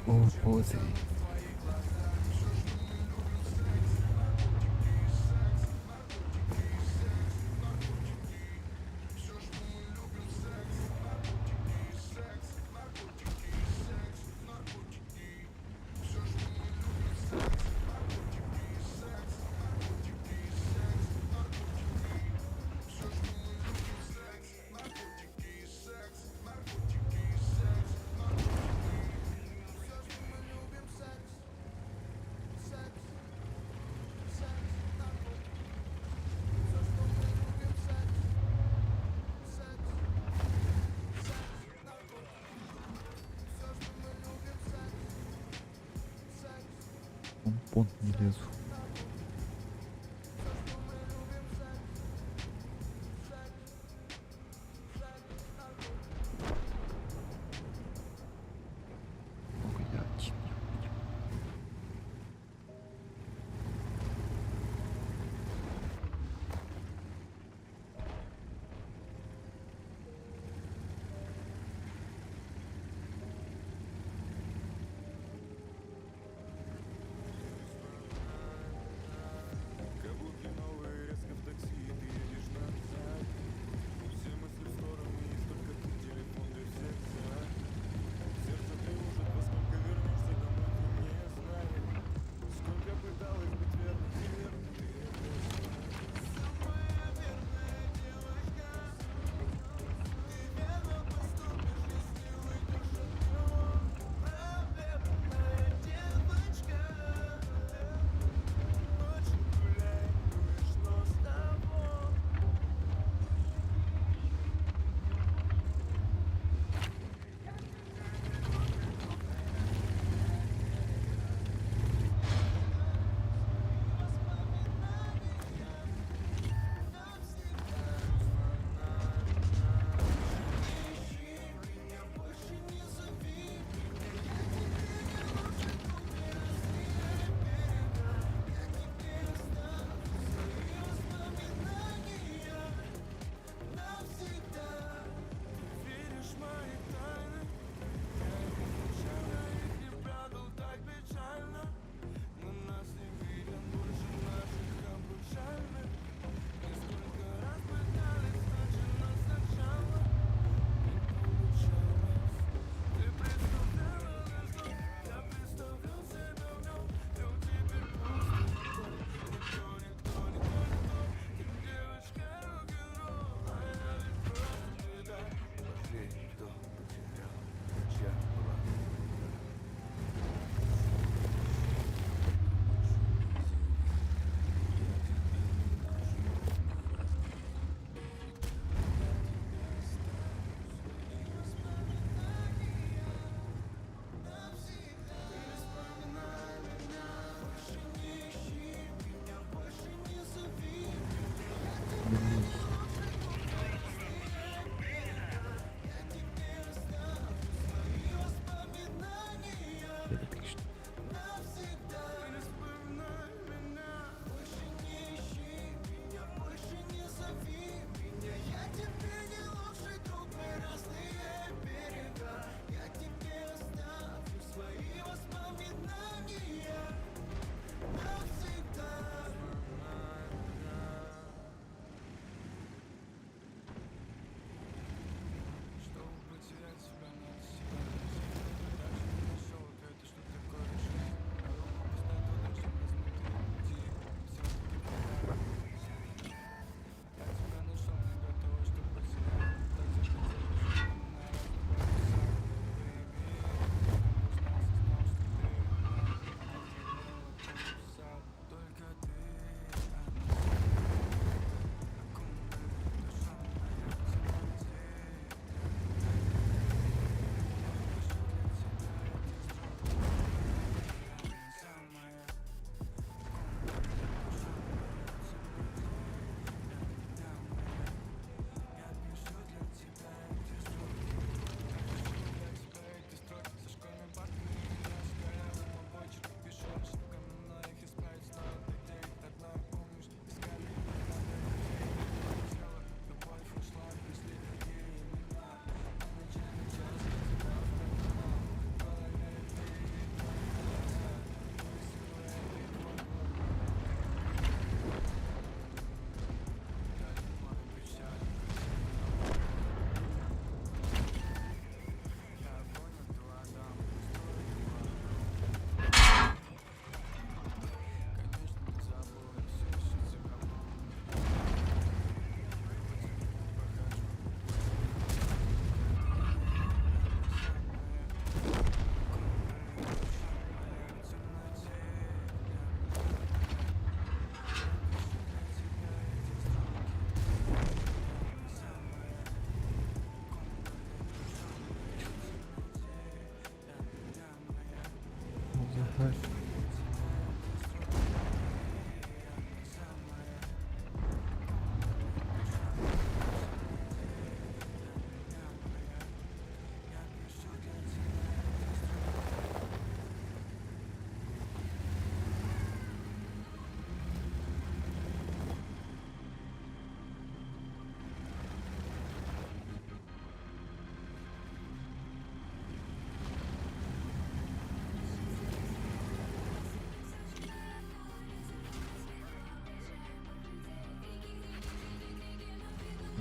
О, боже. Помпон не лезу. Блядь.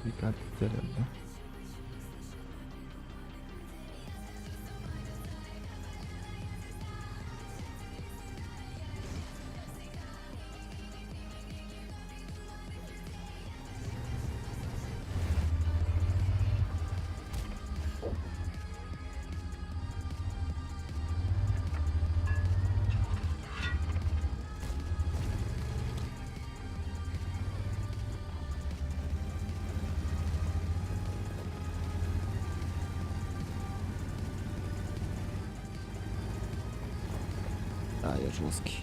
Dikkat herhalde. А, я жорсткий.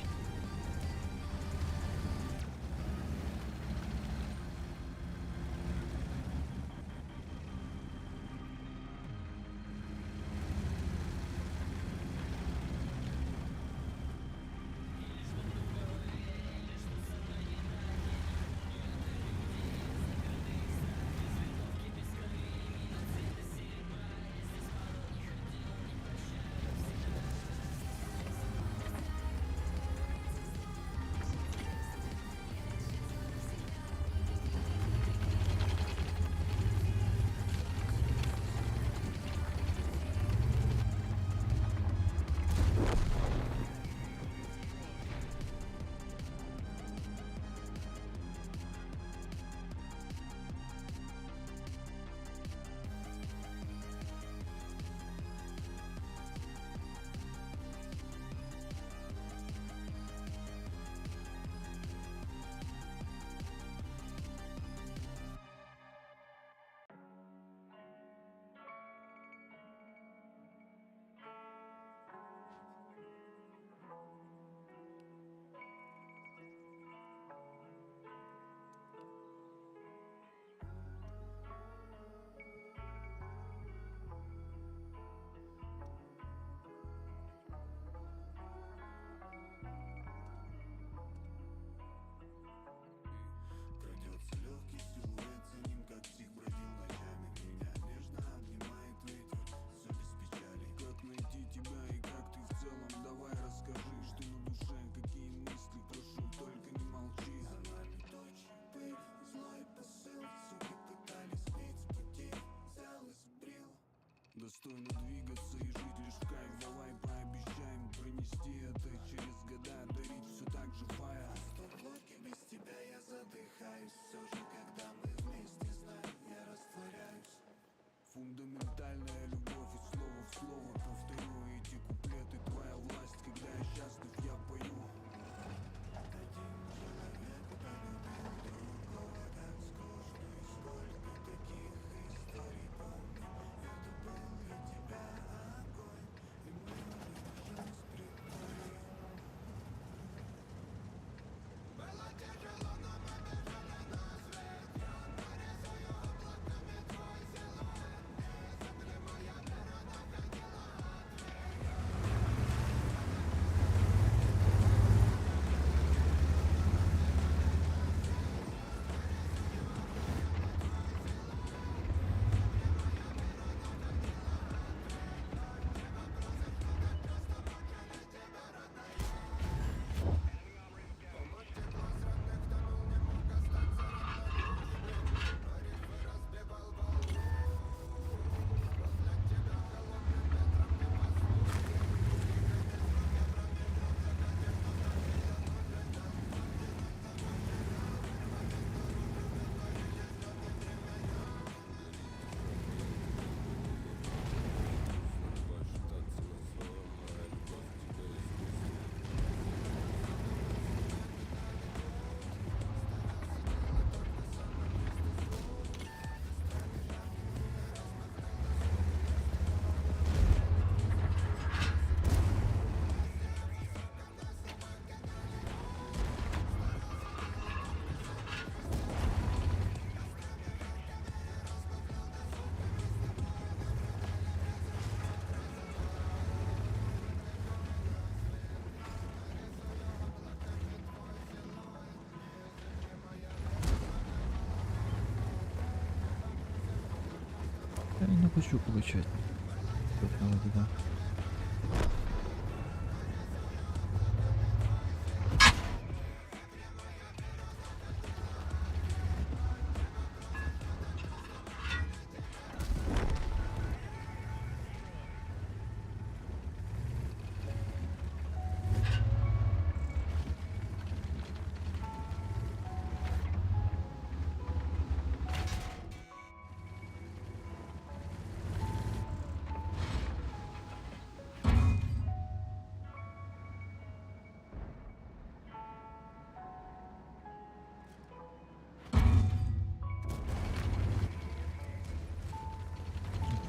Крадется легкий силуэт, за ним как псих бродил ночами. Меня нежно обнимает ветер, все без печали. Как найти тебя и как ты в целом? Давай расскажи, что на душе, какие мысли, прошу, только не молчи. За нами тучи, пыль, злой посыл. Суки пытались сбить с пути, взял и сбрил. Достойно двигаться и жить лишь в кайф. Давай пообещаем пронести это через года, дарить все так же фаер. В лодке без тебя я задыхаюсь. Все же, когда мы вместе, знаю, я растворяюсь. Фундаментальная любовь из слова в слово. Повторю эти куплеты, твоя власть. Когда я счастлив, я пою. Один человек полюбил другого так скучно. И сколько таких историй помню. Это был для тебя огонь, и мы уже с притворью. Было тяжело, но мы бежали на свет. Я нарисую облаками твой силуэт. Незыблемая вера находила Я не хочу получать. Как надо туда.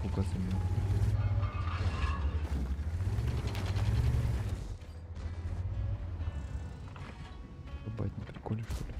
фугасами. Ебать, на приколе что ли?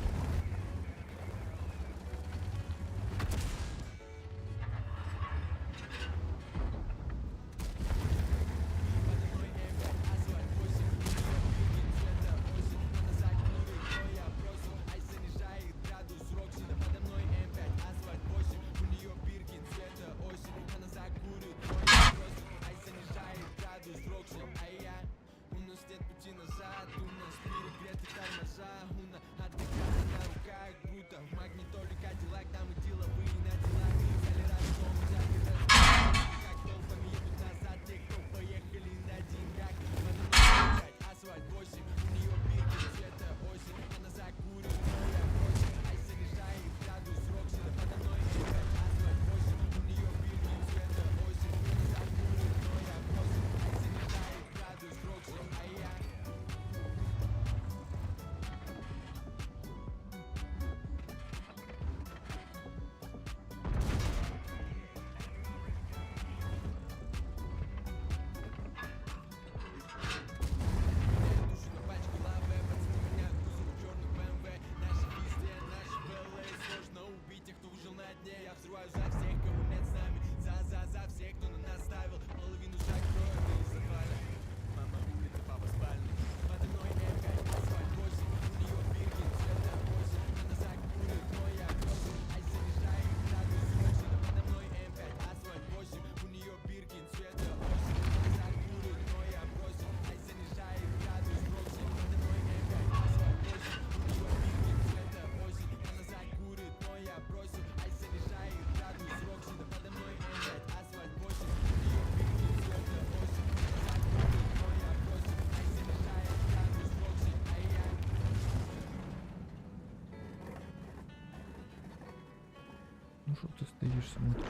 Ну что ты стоишь, смотришь?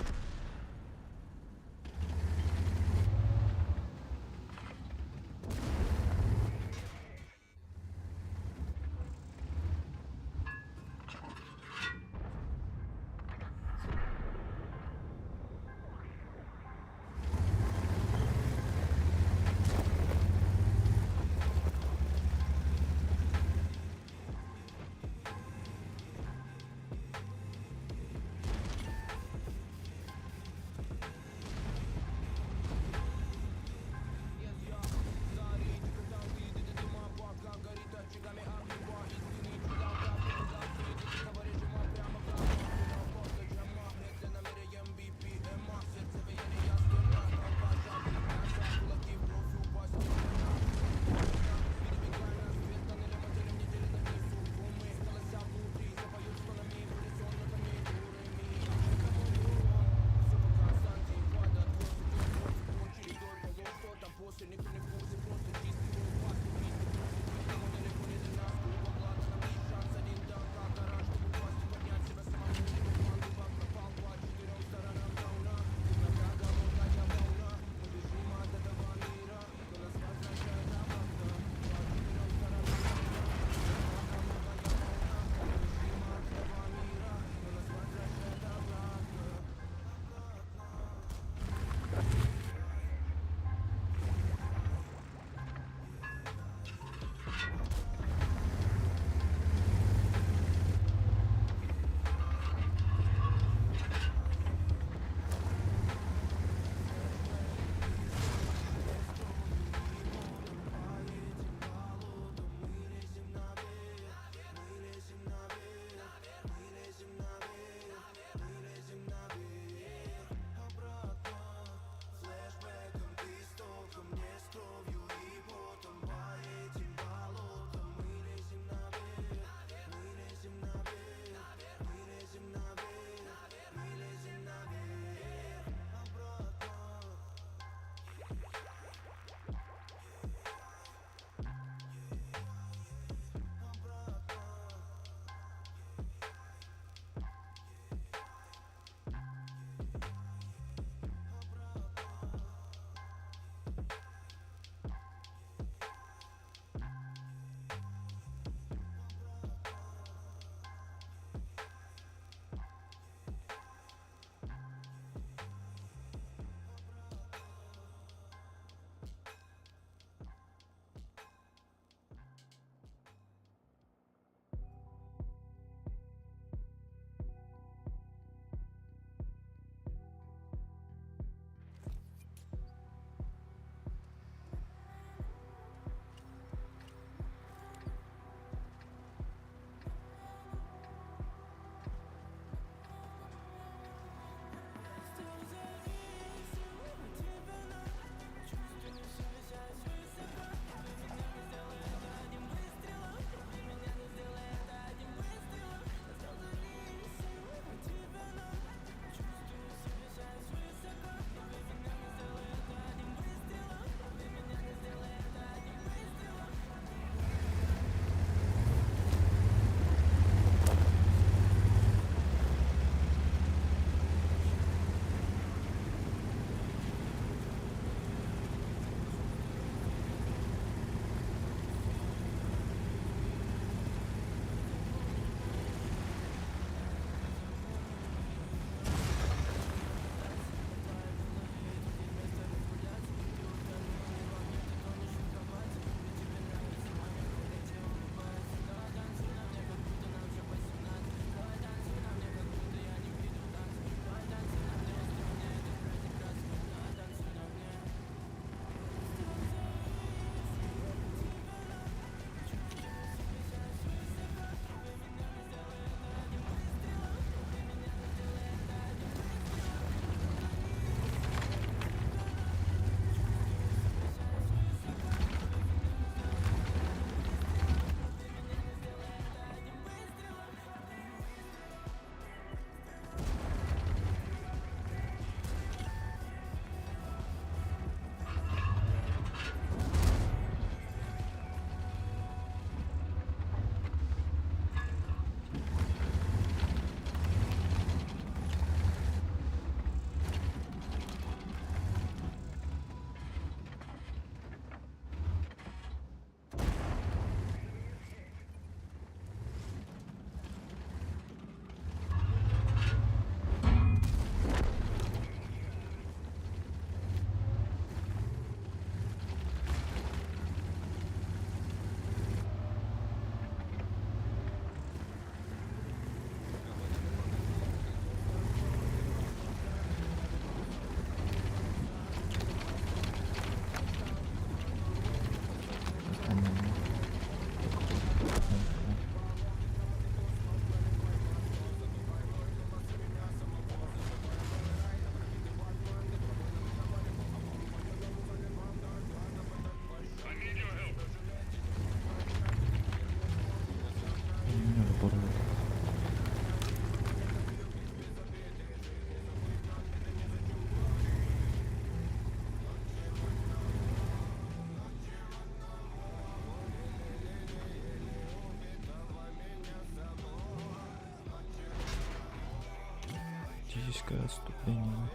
Тактическое отступление.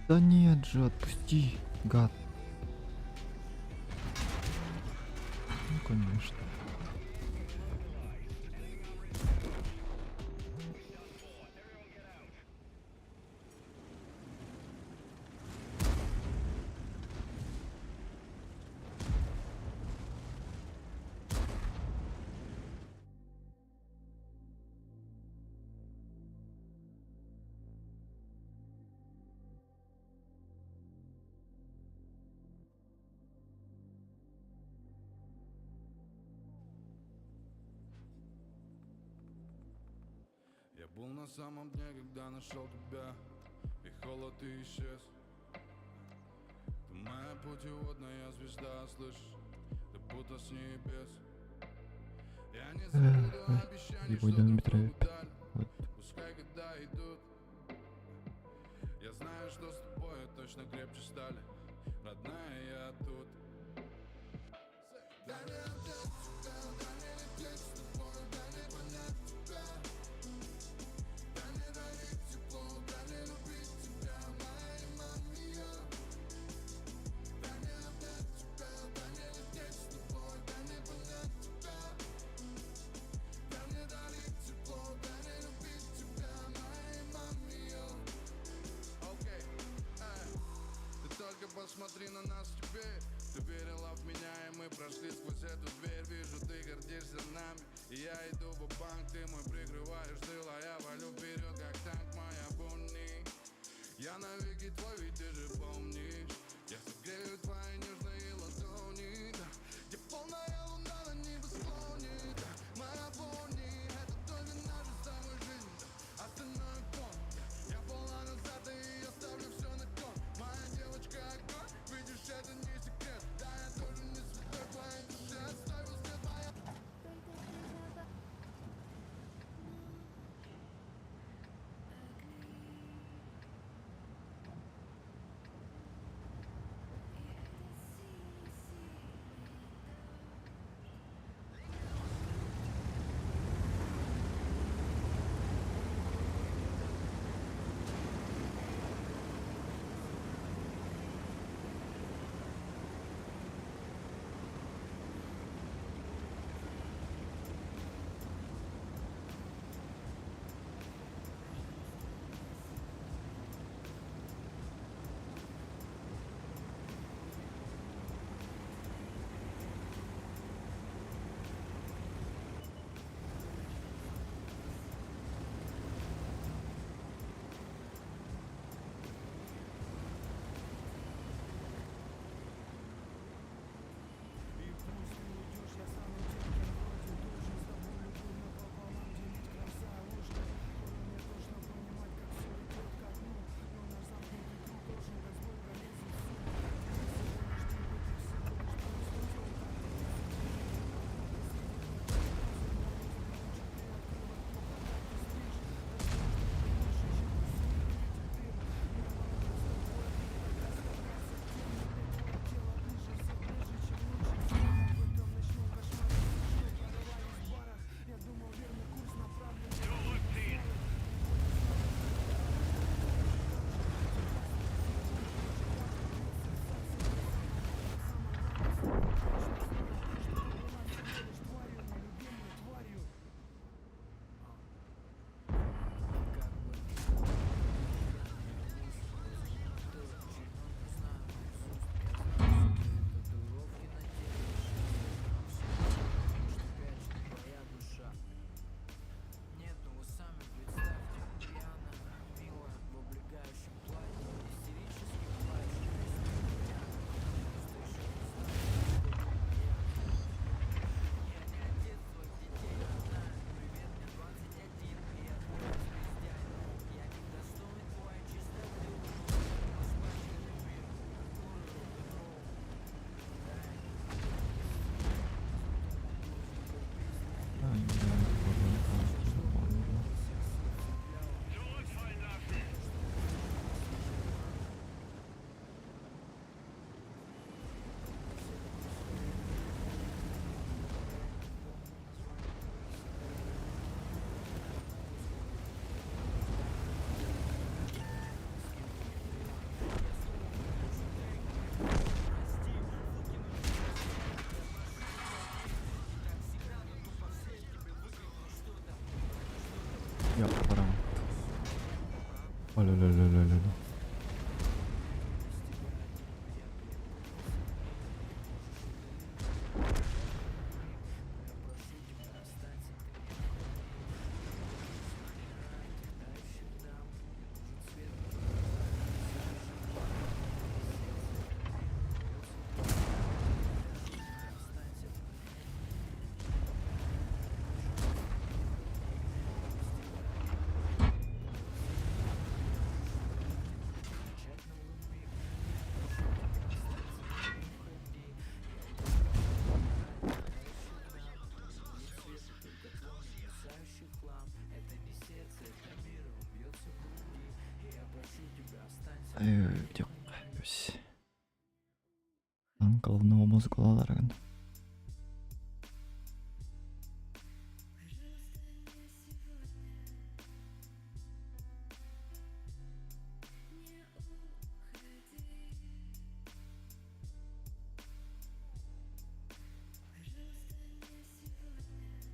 Да нет же, отпусти, гад. Ну, конечно. Я был на самом дне, когда нашел тебя, и холод и исчез. Ты моя путеводная звезда, слышишь, ты будто с небес. Я не забуду обещаний, Его что идем ты метро. вдаль, Вот. пускай года идут. Я знаю, что с тобой точно крепче стали, родная, я тут. Дай мне обнять тебя, дай мне лететь с тобой, дай мне понять тебя. Дай мне дарить тепло, дай мне любить тебя, моя мамия. Дай мне обнять тебя, дай мне лететь с тобой, дай мне понять тебя. Дай мне дарить тепло, дай мне любить тебя, моя мамия. Окей, ты только посмотри на нас теперь. Ты верила в меня, и мы прошли сквозь эту дверь. Вижу, ты гордишься нами, и я иду в банк. Ты мой прикрываешь тыл, а я валю вперед, как танк, моя Бонни. Я навеки твой, ведь ты же помнишь. Я согрею твои нежные ладони, да. Где полная луна на небосклоне, да. Моя Бонни, это только наша с тобой жизнь, да. Остальное фон, да. Я полна назад, и я ставлю все на кон. Моя девочка огонь, видишь, это не секрет. Да, я тоже не святой, в твоей душе оставил след, моя. Ля-ля-ля-ля-ля-ля. 아유, 저, 역시. 난 голов 너무 무서워, 나라간다.